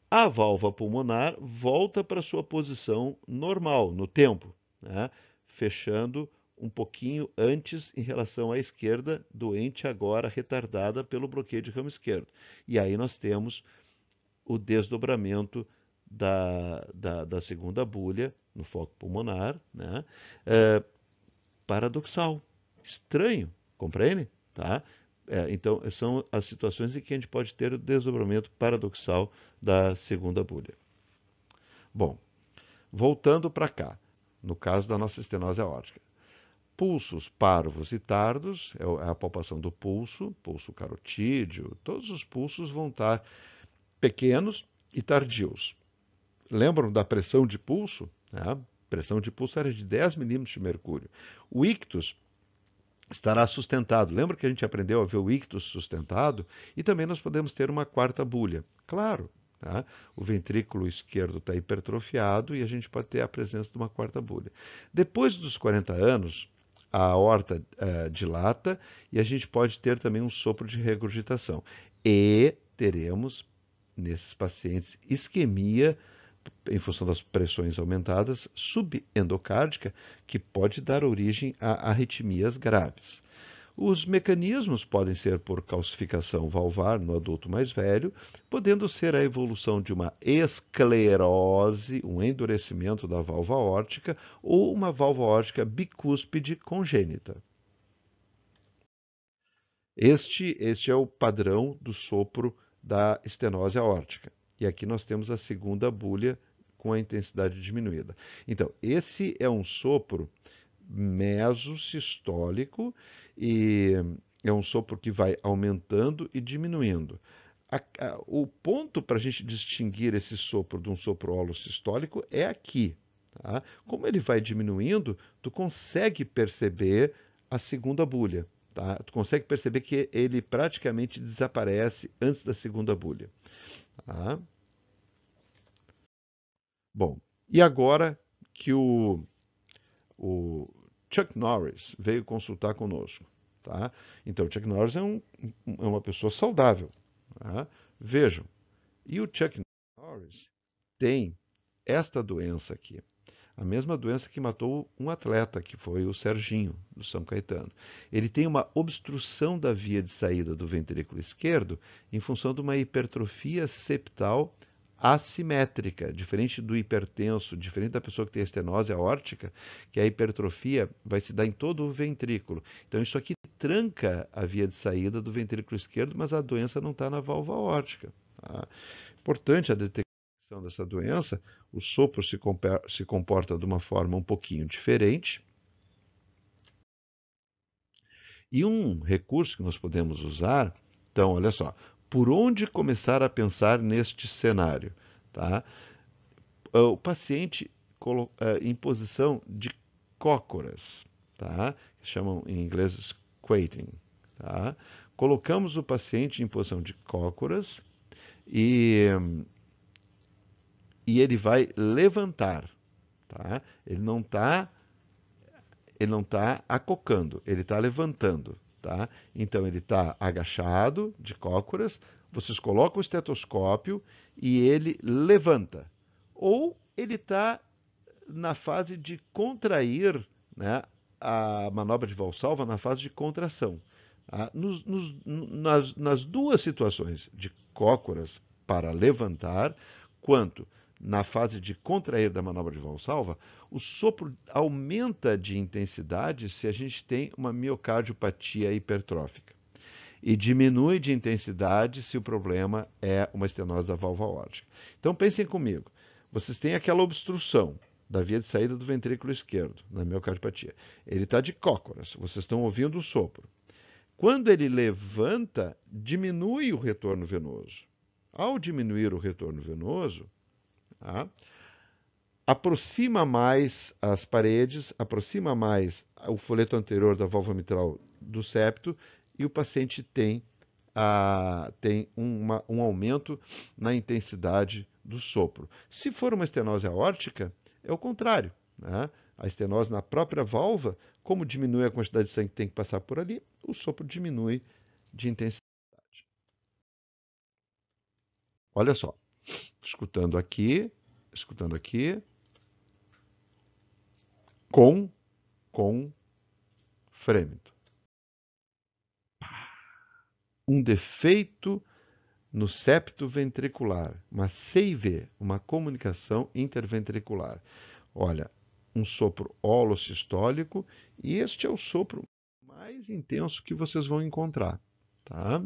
a válvula pulmonar volta para sua posição normal, no tempo, né? Fechando um pouquinho antes em relação à esquerda, doente agora retardada pelo bloqueio de ramo esquerdo. E aí nós temos o desdobramento da segunda bulha no foco pulmonar, né? Paradoxal, estranho, compreende? Tá? Então, são as situações em que a gente pode ter o desdobramento paradoxal da segunda bulha. Bom, voltando para cá, no caso da nossa estenose aórtica. Pulsos parvos e tardos, é a palpação do pulso, pulso carotídeo, todos os pulsos vão estar pequenos e tardios. Lembram da pressão de pulso? A pressão de pulso era de 10 milímetros de mercúrio. O ictus estará sustentado. Lembra que a gente aprendeu a ver o ictus sustentado? E também nós podemos ter uma quarta bulha. Claro, tá? O ventrículo esquerdo está hipertrofiado e a gente pode ter a presença de uma quarta bulha. Depois dos 40 anos, a aorta dilata e a gente pode ter também um sopro de regurgitação. E teremos, nesses pacientes, isquemia em função das pressões aumentadas, subendocárdica, que pode dar origem a arritmias graves. Os mecanismos podem ser por calcificação valvar no adulto mais velho, podendo ser a evolução de uma esclerose, um endurecimento da válvula aórtica ou uma válvula aórtica bicúspide congênita. Este é o padrão do sopro da estenose aórtica. E aqui nós temos a segunda bulha com a intensidade diminuída. Então, esse é um sopro mesosistólico e é um sopro que vai aumentando e diminuindo. O ponto para a gente distinguir esse sopro de um sopro holossistólico é aqui. Tá? Como ele vai diminuindo, tu consegue perceber a segunda bulha. Tá? Tu consegue perceber que ele praticamente desaparece antes da segunda bulha. Tá? Bom, e agora que o Chuck Norris veio consultar conosco. Tá? Então, o Chuck Norris é uma pessoa saudável. Tá? Vejam, e o Chuck Norris tem esta doença aqui. A mesma doença que matou um atleta, que foi o Serginho, do São Caetano. Ele tem uma obstrução da via de saída do ventrículo esquerdo em função de uma hipertrofia septal assimétrica, diferente do hipertenso, diferente da pessoa que tem estenose aórtica, que a hipertrofia vai se dar em todo o ventrículo. Então isso aqui tranca a via de saída do ventrículo esquerdo, mas a doença não está na válvula aórtica. Tá? Importante a detecção dessa doença, o sopro se comporta de uma forma um pouquinho diferente. E um recurso que nós podemos usar, então, olha só, por onde começar a pensar neste cenário? Tá? O paciente em posição de cócoras. tá? Chamam em inglês squatting, tá? Colocamos o paciente em posição de cócoras e ele vai levantar, tá? Ele não tá acocando, ele está levantando, tá? Então ele está agachado, de cócoras, vocês colocam o estetoscópio e ele levanta. Ou ele está na fase de contrair, né, a manobra de Valsalva na fase de contração. Tá? Nas duas situações, de cócoras para levantar, quanto na fase de contrair da manobra de Valsalva, o sopro aumenta de intensidade se a gente tem uma miocardiopatia hipertrófica. E diminui de intensidade se o problema é uma estenose da válvula aórtica. Então pensem comigo, vocês têm aquela obstrução da via de saída do ventrículo esquerdo, na miocardiopatia. Ele está de cócoras, vocês estão ouvindo o sopro. Quando ele levanta, diminui o retorno venoso. Ao diminuir o retorno venoso, tá, aproxima mais as paredes, aproxima mais o folheto anterior da válvula mitral do septo e o paciente tem um aumento na intensidade do sopro. Se for uma estenose aórtica, é o contrário, né? A estenose na própria válvula, como diminui a quantidade de sangue que tem que passar por ali, o sopro diminui de intensidade. Olha só, escutando aqui, com frêmito. Um defeito no septo ventricular, uma CIV, uma comunicação interventricular. Olha, um sopro holossistólico, e este é o sopro mais intenso que vocês vão encontrar, tá?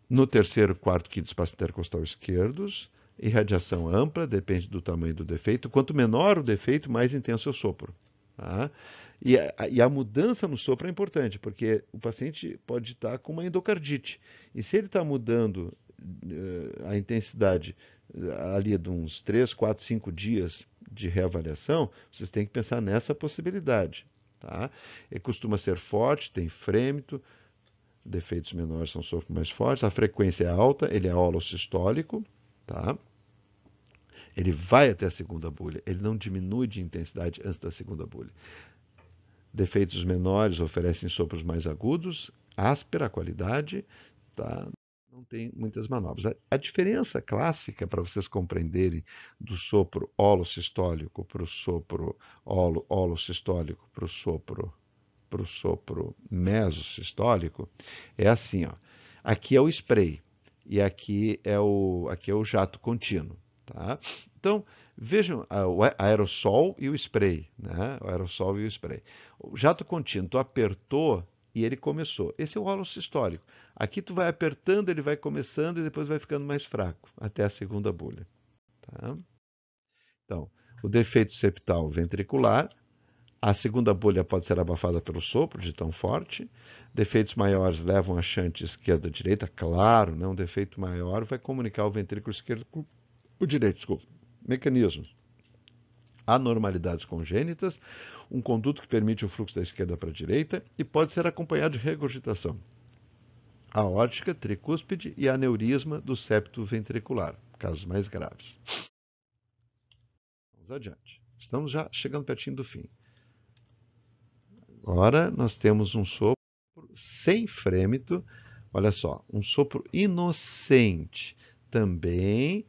No terceiro, quarto, quinto espaço intercostal esquerdos, irradiação ampla, depende do tamanho do defeito. Quanto menor o defeito, mais intenso é o sopro, tá? E a mudança no sopro é importante, porque o paciente pode estar com uma endocardite. E se ele está mudando a intensidade ali de uns 3, 4, 5 dias de reavaliação, vocês têm que pensar nessa possibilidade. Tá? Ele costuma ser forte, tem frêmito, defeitos menores são sopros mais fortes, a frequência é alta, ele é holossistólico, tá? Ele vai até a segunda bulha, ele não diminui de intensidade antes da segunda bulha. Defeitos menores oferecem sopros mais agudos, áspera a qualidade, tá? Não tem muitas manobras. A diferença clássica, para vocês compreenderem, do sopro holossistólico para o sopro holossistólico para o sopro mesossistólico é assim, ó. Aqui é o spray e aqui é o jato contínuo, tá? Então, vejam o aerossol e o spray, né? O aerossol e o spray. O jato contínuo, tu apertou e ele começou. Esse é o holossistólico. Aqui tu vai apertando, ele vai começando e depois vai ficando mais fraco, até a segunda bulha. Tá? Então, o defeito septal ventricular, a segunda bolha pode ser abafada pelo sopro, de tão forte. Defeitos maiores levam a shunt esquerda-direita, claro, né? Um defeito maior vai comunicar o ventrículo esquerdo com o direito, desculpa. Mecanismos. Anormalidades congênitas, um conduto que permite o fluxo da esquerda para a direita e pode ser acompanhado de regurgitação aórtica, tricúspide e aneurisma do septo ventricular, casos mais graves. Vamos adiante. Estamos já chegando pertinho do fim. Agora nós temos um sopro sem frêmito, olha só, um sopro inocente, também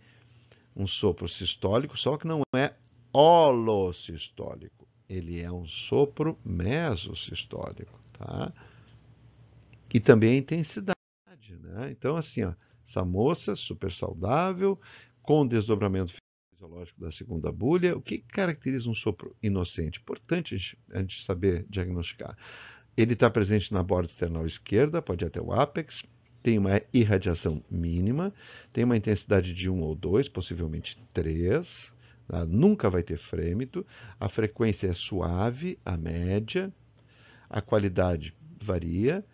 um sopro sistólico, só que não é holossistólico, ele é um sopro mesossistólico, tá? E também a intensidade, né? Então, assim, ó, essa moça super saudável, com desdobramento fisiológico da segunda bulha, o que caracteriza um sopro inocente? Importante a gente saber diagnosticar. Ele está presente na borda external esquerda, pode ir até o ápex, tem uma irradiação mínima, tem uma intensidade de 1 ou 2, possivelmente 3, tá? Nunca vai ter frêmito, a frequência é suave, a média, a qualidade varia,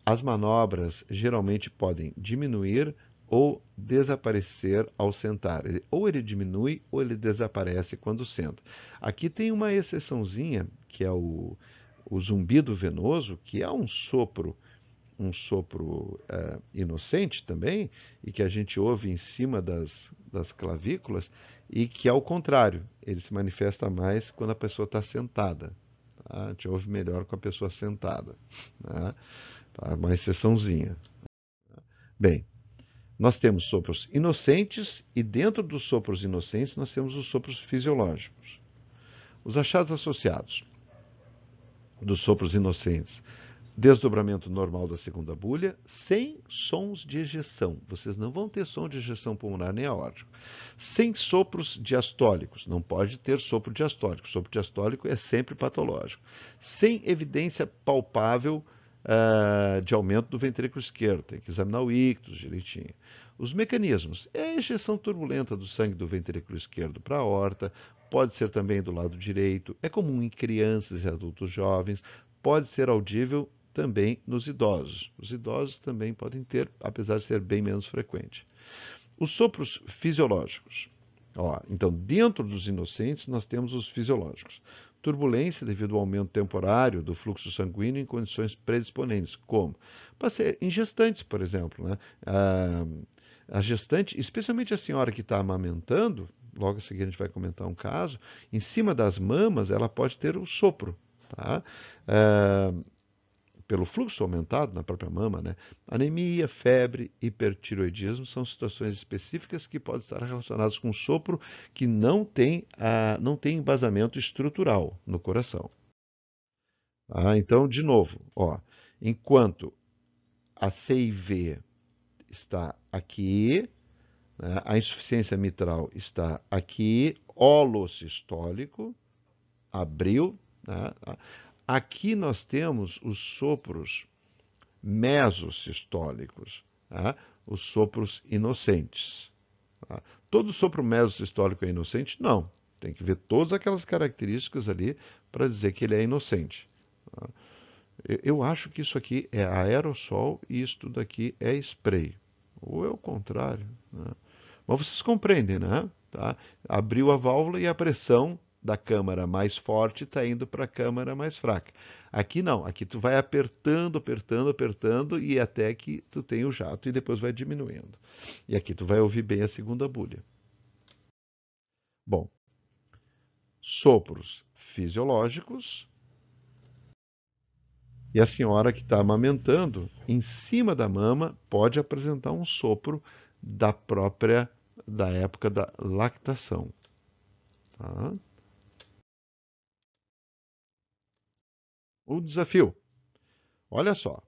as manobras geralmente podem diminuir ou desaparecer ao sentar. Ou ele diminui ou ele desaparece quando senta. Aqui tem uma exceçãozinha, que é o o zumbido venoso, que é um sopro inocente também, e que a gente ouve em cima das clavículas, e que, ao contrário, ele se manifesta mais quando a pessoa está sentada. Tá? A gente ouve melhor com a pessoa sentada. Né? Tá? Uma exceçãozinha. Bem, nós temos sopros inocentes e dentro dos sopros inocentes nós temos os sopros fisiológicos. Os achados associados dos sopros inocentes: desdobramento normal da segunda bulha, sem sons de ejeção. Vocês não vão ter som de ejeção pulmonar nem aórtico. Sem sopros diastólicos. Não pode ter sopro diastólico. Sopro diastólico é sempre patológico. Sem evidência palpável de aumento do ventrículo esquerdo. Tem que examinar o ictus direitinho. Os mecanismos: é a ejeção turbulenta do sangue do ventrículo esquerdo para a aorta, pode ser também do lado direito, é comum em crianças e adultos jovens, pode ser audível também nos idosos. Os idosos também podem ter, apesar de ser bem menos frequente. Os sopros fisiológicos. Então, dentro dos inocentes, nós temos os fisiológicos. Turbulência devido ao aumento temporário do fluxo sanguíneo em condições predisponentes, como em gestantes, por exemplo. Né? A gestante, especialmente a senhora que está amamentando, logo a seguir a gente vai comentar um caso, em cima das mamas ela pode ter o sopro. Tá? Pelo fluxo aumentado na própria mama, né? Anemia, febre, hipertiroidismo são situações específicas que podem estar relacionadas com sopro que não tem embasamento estrutural no coração. Então, de novo, enquanto a CIV está aqui, né, a insuficiência mitral está aqui, holocistólico, abriu, né? Aqui nós temos os sopros mesosistólicos, tá? Os sopros inocentes. Tá? Todo sopro mesosistólico é inocente? Não. Tem que ver todas aquelas características ali para dizer que ele é inocente. Tá? Eu acho que isso aqui é aerossol e isso tudo aqui é spray. Ou é o contrário. Né? Mas vocês compreendem, né? Tá? Abriu a válvula e a pressão da câmara mais forte está indo para a câmara mais fraca. Aqui não, aqui tu vai apertando, apertando, apertando e até que tu tem o jato e depois vai diminuindo. E aqui tu vai ouvir bem a segunda bulha. Bom, sopros fisiológicos. E a senhora que está amamentando, em cima da mama, pode apresentar um sopro da época da lactação. Tá? O desafio. Olha só.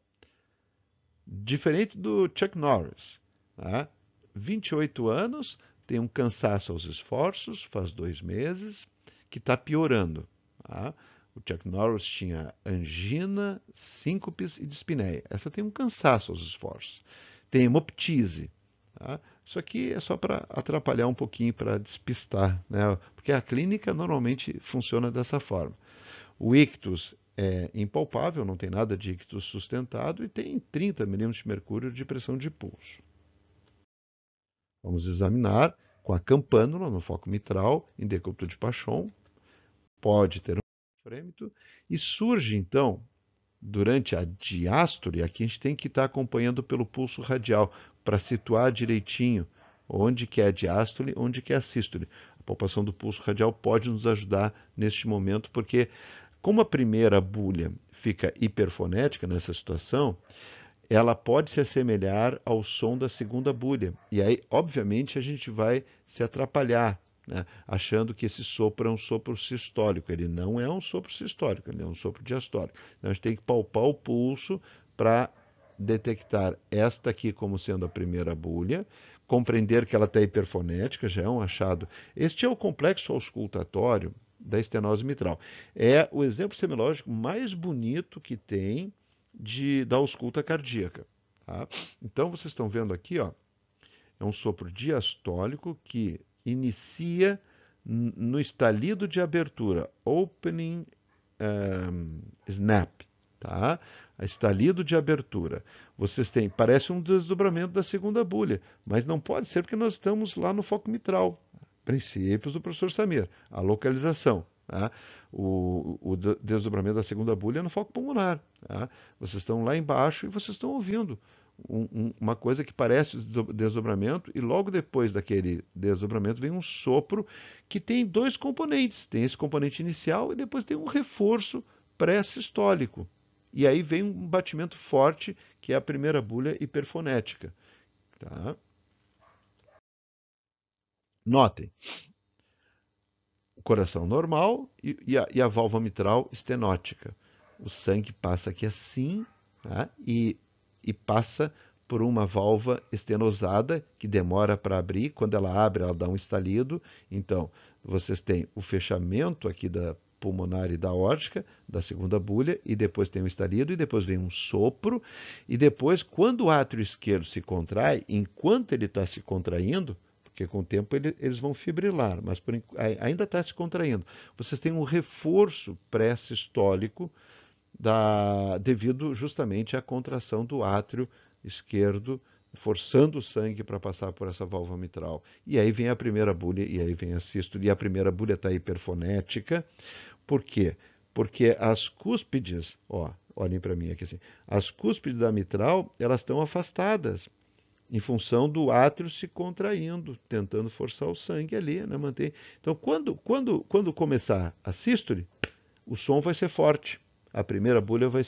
Diferente do Chuck Norris. Tá? 28 anos, tem um cansaço aos esforços, faz 2 meses, que está piorando. Tá? O Chuck Norris tinha angina, síncopes e dispneia. Essa tem um cansaço aos esforços. Tem hemoptise. Tá? Isso aqui é só para atrapalhar um pouquinho, para despistar, né? Porque a clínica normalmente funciona dessa forma. O ictus é impalpável, não tem nada de ictus sustentado e tem 30 milímetros de mercúrio de pressão de pulso. Vamos examinar com a campânula no foco mitral, em decúbito de Pachon. Pode ter um frêmito e surge então, durante a diástole, aqui a gente tem que estar acompanhando pelo pulso radial para situar direitinho onde que é a diástole, onde que é a sístole. A palpação do pulso radial pode nos ajudar neste momento, porque como a primeira bulha fica hiperfonética nessa situação, ela pode se assemelhar ao som da segunda bulha. E aí, obviamente, a gente vai se atrapalhar, né, achando que esse sopro é um sopro sistólico. Ele não é um sopro sistólico, ele é um sopro diastólico. Então, a gente tem que palpar o pulso para detectar esta aqui como sendo a primeira bulha, compreender que ela está hiperfonética, já é um achado. Este é o complexo auscultatório da estenose mitral. É o exemplo semiológico mais bonito que tem da ausculta cardíaca. Tá? Então, vocês estão vendo aqui, ó, é um sopro diastólico que inicia no estalido de abertura, opening snap, tá? Estalido de abertura. Vocês têm, parece um desdobramento da segunda bulha, mas não pode ser porque nós estamos lá no foco mitral. Princípios do professor Samir. A localização. Tá? O desdobramento da segunda bulha é no foco pulmonar. Tá? Vocês estão lá embaixo e vocês estão ouvindo uma coisa que parece desdobramento, e logo depois daquele desdobramento vem um sopro que tem dois componentes. Tem esse componente inicial e depois tem um reforço pré-sistólico. E aí vem um batimento forte, que é a primeira bulha hiperfonética. Tá? Notem, o coração normal e a válvula mitral estenótica. O sangue passa aqui assim, tá? E passa por uma válvula estenosada que demora para abrir. Quando ela abre, ela dá um estalido. Então, vocês têm o fechamento aqui da pulmonar e da aórtica, da segunda bulha, e depois tem um estalido, e depois vem um sopro, e depois, quando o átrio esquerdo se contrai, enquanto ele está se contraindo, porque com o tempo eles vão fibrilar, mas ainda está se contraindo. Vocês têm um reforço pré-sistólico devido justamente à contração do átrio esquerdo, forçando o sangue para passar por essa válvula mitral. E aí vem a primeira bulha, e aí vem a sístole, e a primeira bulha está hiperfonética. Por quê? Porque as cúspides, ó, olhem para mim aqui assim, as cúspides da mitral, elas estão afastadas em função do átrio se contraindo, tentando forçar o sangue ali, né, manter. Então, quando começar a sístole, o som vai ser forte. A primeira bulha vai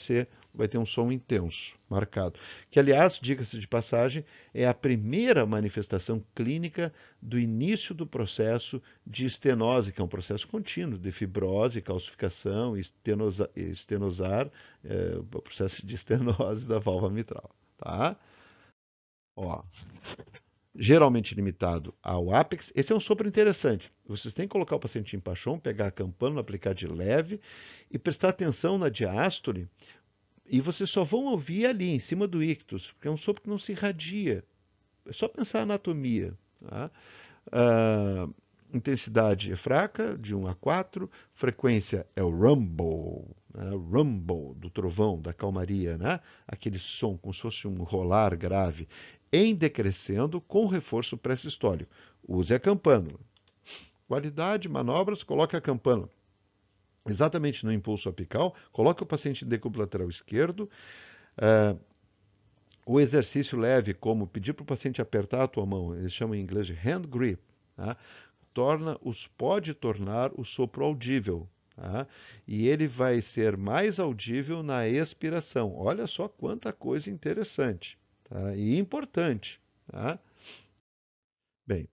ter um som intenso, marcado. Que, aliás, diga-se de passagem, é a primeira manifestação clínica do início do processo de estenose, que é um processo contínuo de fibrose, calcificação, estenosar, o processo de estenose da válvula mitral. Tá? Ó, geralmente limitado ao ápex. Esse é um sopro interessante. Vocês têm que colocar o paciente em pachon, pegar a campânula, aplicar de leve e prestar atenção na diástole. E vocês só vão ouvir ali, em cima do ictus, porque é um sopro que não se irradia. É só pensar a anatomia. Tá? Ah, intensidade é fraca, de 1 a 4. Frequência é o rumble, né? Rumble do trovão, da calmaria, né? Aquele som como se fosse um rolar grave, em decrescendo com reforço pré-sistólico. Use a campânula. Qualidade, manobras, coloque a campânula exatamente no impulso apical, coloque o paciente em decúbito lateral esquerdo. O exercício leve, como pedir para o paciente apertar a tua mão, eles chamam em inglês de hand grip, tá? Pode tornar o sopro audível. Tá? E ele vai ser mais audível na expiração. Olha só quanta coisa interessante, tá? E importante. Tá? Bem,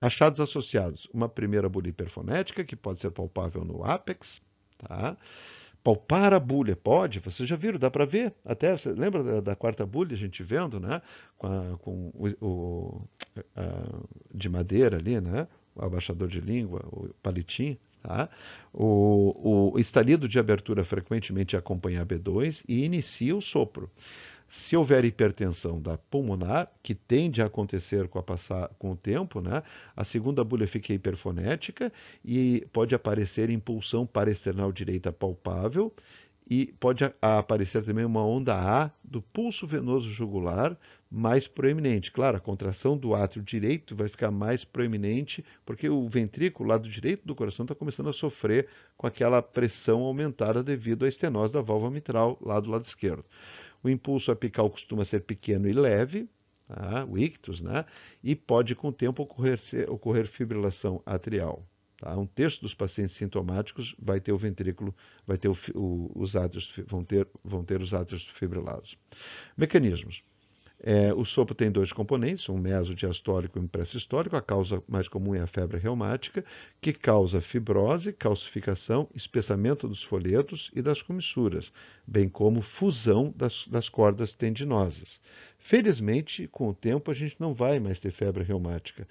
achados associados. Uma primeira bulha hiperfonética, que pode ser palpável no ápex. Tá? Palpar a bulha, pode, vocês já viram, dá para ver. Até, você lembra da quarta bulha, a gente vendo, né? Com de madeira ali, né? O abaixador de língua, o palitinho. Tá? O estalido de abertura frequentemente acompanha a B2 e inicia o sopro. Se houver hipertensão da pulmonar, que tende a acontecer com o tempo, né? A segunda bulha fica hiperfonética e pode aparecer impulsão paraesternal direita palpável e pode aparecer também uma onda A do pulso venoso jugular mais proeminente. Claro, a contração do átrio direito vai ficar mais proeminente porque o ventrículo, lado direito do coração, está começando a sofrer com aquela pressão aumentada devido à estenose da válvula mitral lá do lado esquerdo. O impulso apical costuma ser pequeno e leve, tá? O ictus, né? E pode, com o tempo, ocorrer fibrilação atrial. Tá? Um terço dos pacientes sintomáticos vai ter o ventrículo, os átrios, vão ter os átrios fibrilados. Mecanismos. O sopro tem dois componentes, um mesodiastólico e um pré-sistólico. A causa mais comum é a febre reumática, que causa fibrose, calcificação, espessamento dos folhetos e das comissuras, bem como fusão das cordas tendinosas. Felizmente, com o tempo, a gente não vai mais ter febre reumática.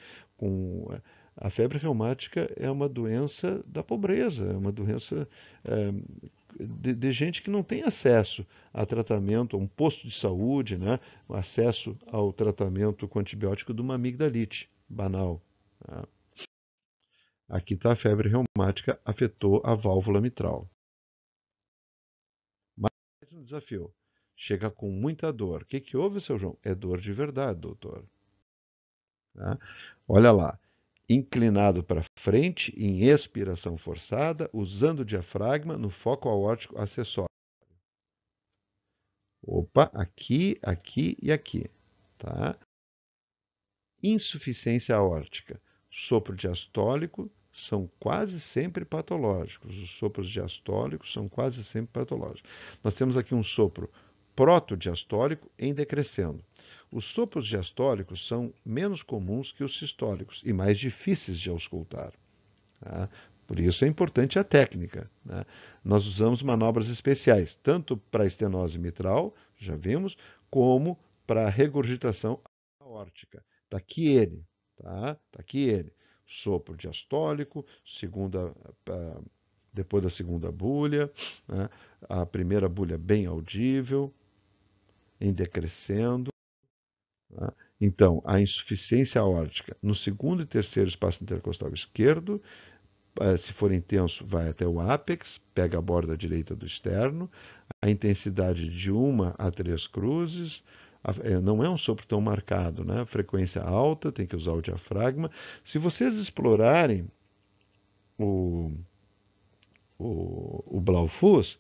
A febre reumática é uma doença da pobreza, é uma doença de gente que não tem acesso a tratamento, a um posto de saúde, né? Acesso ao tratamento com antibiótico de uma amigdalite banal. Tá? Aqui está a febre reumática, afetou a válvula mitral. Mais um desafio. Chega com muita dor. O que houve, seu João? É dor de verdade, doutor. Tá? Olha lá. inclinado para frente em expiração forçada, usando o diafragma no foco aórtico acessório. Opa, aqui, aqui e aqui, tá? Insuficiência aórtica. Sopro diastólico são quase sempre patológicos. Os sopros diastólicos são quase sempre patológicos. Nós temos aqui um sopro protodiastólico em decrescendo. Os sopros diastólicos são menos comuns que os sistólicos e mais difíceis de auscultar. Tá? Por isso é importante a técnica. Né? Nós usamos manobras especiais, tanto para a estenose mitral, já vimos, como para a regurgitação aórtica. Está aqui ele, tá? Tá aqui ele. Sopro diastólico, depois da segunda bulha, né? A primeira bulha bem audível, em decrescendo. Tá? Então, a insuficiência aórtica no segundo e terceiro espaço intercostal esquerdo, se for intenso, vai até o ápex, pega a borda direita do externo, a intensidade de 1 a 3 cruzes, não é um sopro tão marcado, né? Frequência alta, tem que usar o diafragma. Se vocês explorarem o, o Blaufus,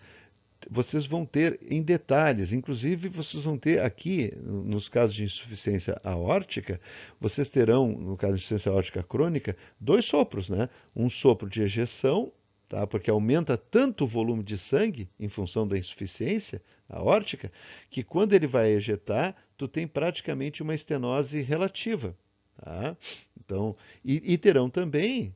vocês vão ter em detalhes, inclusive vocês vão ter aqui, nos casos de insuficiência aórtica, vocês terão, no caso de insuficiência aórtica crônica, 2 sopros, né? Um sopro de ejeção, tá? Porque aumenta tanto o volume de sangue em função da insuficiência aórtica, que quando ele vai ejetar, tu tem praticamente uma estenose relativa, tá? Então, e terão também,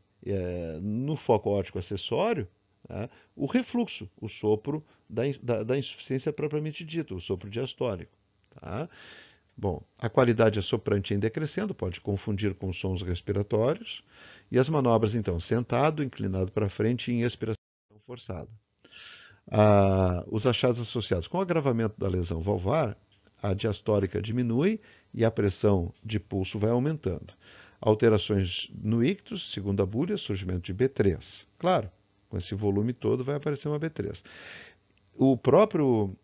no foco aórtico acessório, tá? O refluxo, o sopro da insuficiência propriamente dita, o sopro diastólico. Tá? Bom, a qualidade assoprante em decrescendo, pode confundir com sons respiratórios. E as manobras, então, sentado, inclinado para frente e em expiração forçada. Os achados associados com o agravamento da lesão valvar, a diastólica diminui e a pressão de pulso vai aumentando. Alterações no ictus, segunda bulha, surgimento de B3. Claro, com esse volume todo vai aparecer uma B3. O próprio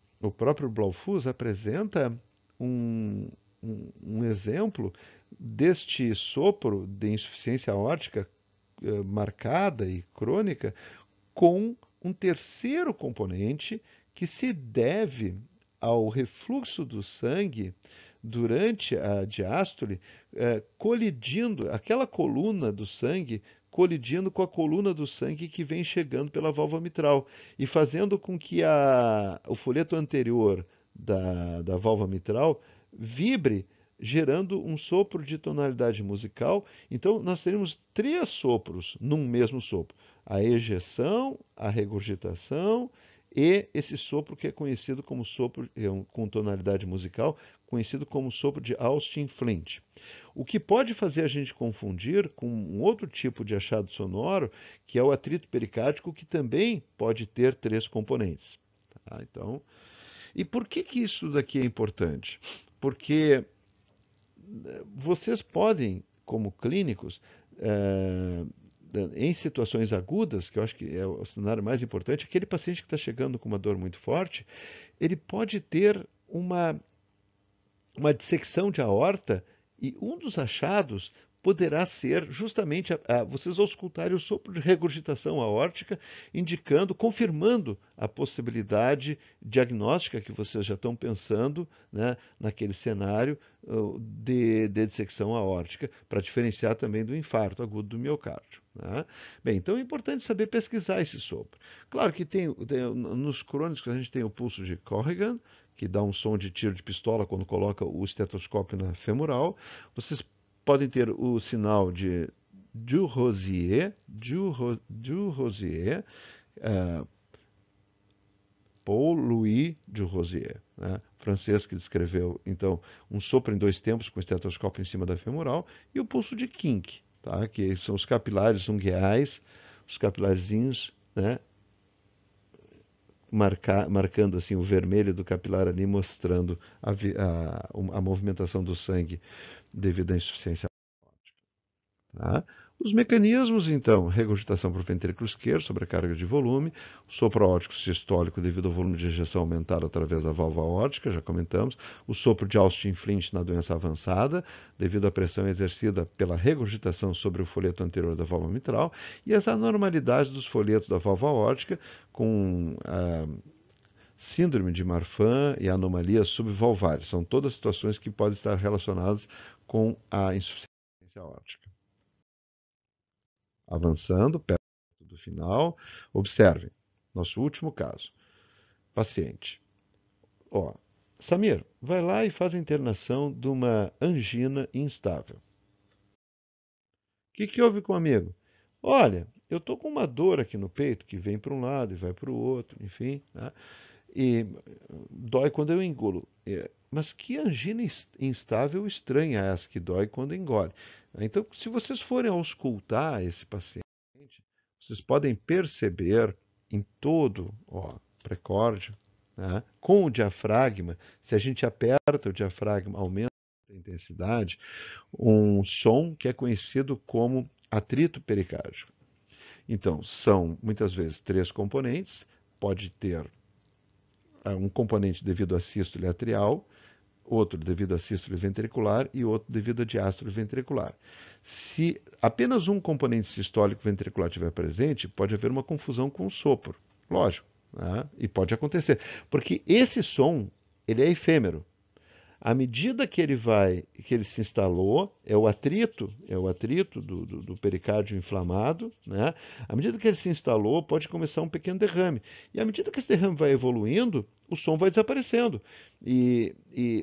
Blaufus apresenta um exemplo deste sopro de insuficiência aórtica marcada e crônica com um terceiro componente que se deve ao refluxo do sangue durante a diástole, colidindo, aquela coluna do sangue colidindo com a coluna do sangue que vem chegando pela válvula mitral e fazendo com que o folheto anterior da válvula mitral vibre, gerando um sopro de tonalidade musical. Então, nós teríamos 3 sopros num mesmo sopro: a ejeção, a regurgitação e esse sopro que é conhecido como sopro com tonalidade musical, conhecido como sopro de Austin Flint. O que pode fazer a gente confundir com um outro tipo de achado sonoro, que é o atrito pericárdico, que também pode ter 3 componentes. Tá? Então, e por que isso daqui é importante? Porque vocês podem, como clínicos, em situações agudas, que eu acho que é o cenário mais importante, aquele paciente que está chegando com uma dor muito forte, ele pode ter uma dissecção de aorta e um dos achados poderá ser justamente vocês auscultarem o sopro de regurgitação aórtica, indicando, confirmando a possibilidade diagnóstica que vocês já estão pensando, né, naquele cenário de dissecção aórtica, para diferenciar também do infarto agudo do miocárdio. Né? Bem, então é importante saber pesquisar esse sopro. Claro que nos crônicos a gente tem o pulso de Corrigan, que dá um som de tiro de pistola quando coloca o estetoscópio na femoral. Vocês podem ter o sinal de Du-Rosier, Paul-Louis Du-Rosier, né? Francês, que descreveu, então, um sopro em 2 tempos com o estetoscópio em cima da femoral, e o pulso de Kink, tá? Que são os capilares ungueais, os capilarzinhos, né? Marcando assim o vermelho do capilar ali, mostrando a movimentação do sangue devido à insuficiência aórtica. Tá? Os mecanismos, então, regurgitação para o ventrículo esquerdo, sobrecarga de volume, sopro aórtico sistólico devido ao volume de ejeção aumentado através da válvula aórtica, já comentamos, o sopro de Austin-Flint na doença avançada, devido à pressão exercida pela regurgitação sobre o folheto anterior da válvula mitral, e as anormalidades dos folhetos da válvula aórtica, com síndrome de Marfan e anomalias subvalvares. São todas situações que podem estar relacionadas com a insuficiência aórtica. Avançando, perto do final, observem, nosso último caso. Paciente. Ó, Samir, vai lá e faz a internação de uma angina instável. O que houve com o amigo? Olha, eu estou com uma dor aqui no peito que vem para um lado e vai para o outro, enfim, né? E dói quando eu engulo. Mas que angina instável estranha é essa que dói quando engole? Então, se vocês forem auscultar esse paciente, vocês podem perceber em todo o precórdio, né, com o diafragma, se a gente aperta o diafragma, aumenta a intensidade, um som que é conhecido como atrito pericárdico. Então, são muitas vezes três componentes, pode ter um componente devido à sístole atrial, outro devido à sístole ventricular e outro devido à diástole ventricular. Se apenas um componente sistólico ventricular estiver presente, pode haver uma confusão com o sopro, lógico, né? E pode acontecer, porque esse som ele é efêmero. À medida que ele se instalou, é o atrito do pericárdio inflamado, né? À medida que ele se instalou, pode começar um pequeno derrame. E à medida que esse derrame vai evoluindo, o som vai desaparecendo. E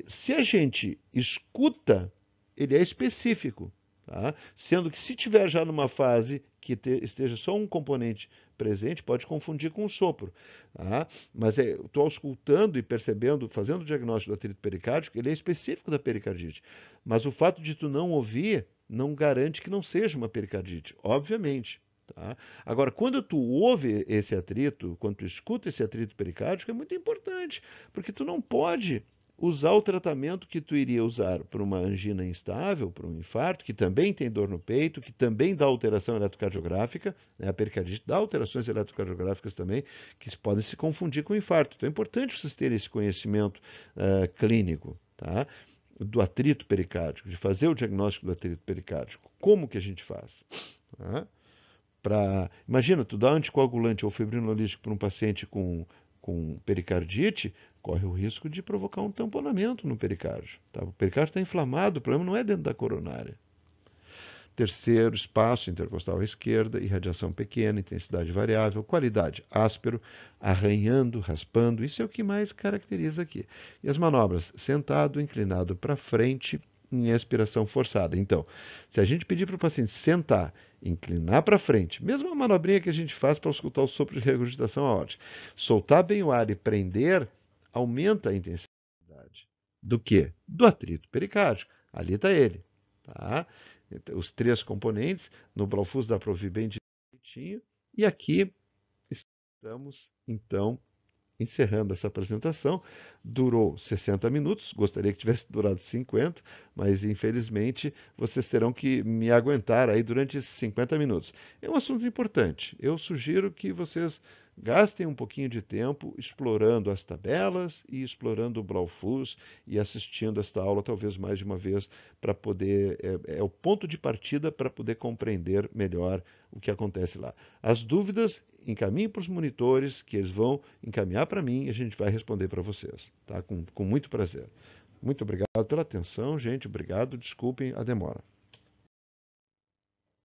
se a gente escuta, ele é específico, tá? Sendo que se tiver já numa fase que esteja só um componente presente, pode confundir com o sopro. Tá? Mas estou auscultando e percebendo, fazendo o diagnóstico do atrito pericárdico, ele é específico da pericardite. Mas o fato de tu não ouvir não garante que não seja uma pericardite, obviamente. Tá? Agora, quando tu ouve esse atrito, quando tu escuta esse atrito pericárdico, é muito importante, porque tu não pode usar o tratamento que tu iria usar para uma angina instável, para um infarto, que também tem dor no peito, que também dá alteração eletrocardiográfica, né? A pericardite dá alterações eletrocardiográficas também, que podem se confundir com infarto. Então é importante vocês terem esse conhecimento clínico, tá? Do atrito pericárdico, de fazer o diagnóstico do atrito pericárdico. Como que a gente faz? Tá? Imagina, tu dá anticoagulante ou fibrinolítico para um paciente com pericardite, corre o risco de provocar um tamponamento no pericárdio. Tá? O pericárdio está inflamado, o problema não é dentro da coronária. Terceiro, espaço intercostal à esquerda, irradiação pequena, intensidade variável, qualidade, áspero, arranhando, raspando, isso é o que mais caracteriza aqui. E as manobras, sentado, inclinado para frente, em expiração forçada. Então, se a gente pedir para o paciente sentar, inclinar para frente, mesmo a manobrinha que a gente faz para escutar o sopro de regurgitação aórtica, soltar bem o ar e prender, aumenta a intensidade. Do quê? Do atrito pericárdico. Ali está ele. Tá? Os três componentes, no Blaufus dá para ouvir bem direitinho. E aqui estamos, então, encerrando essa apresentação. Durou 60 minutos, gostaria que tivesse durado 50, mas infelizmente vocês terão que me aguentar aí durante esses 50 minutos. É um assunto importante. Eu sugiro que vocês gastem um pouquinho de tempo explorando as tabelas e explorando o Blaufus e assistindo esta aula talvez mais de uma vez para poder, é o ponto de partida para poder compreender melhor o que acontece lá. As dúvidas, encaminhe para os monitores, que eles vão encaminhar para mim e a gente vai responder para vocês, tá? Com muito prazer. Muito obrigado pela atenção, gente. Obrigado. Desculpem a demora.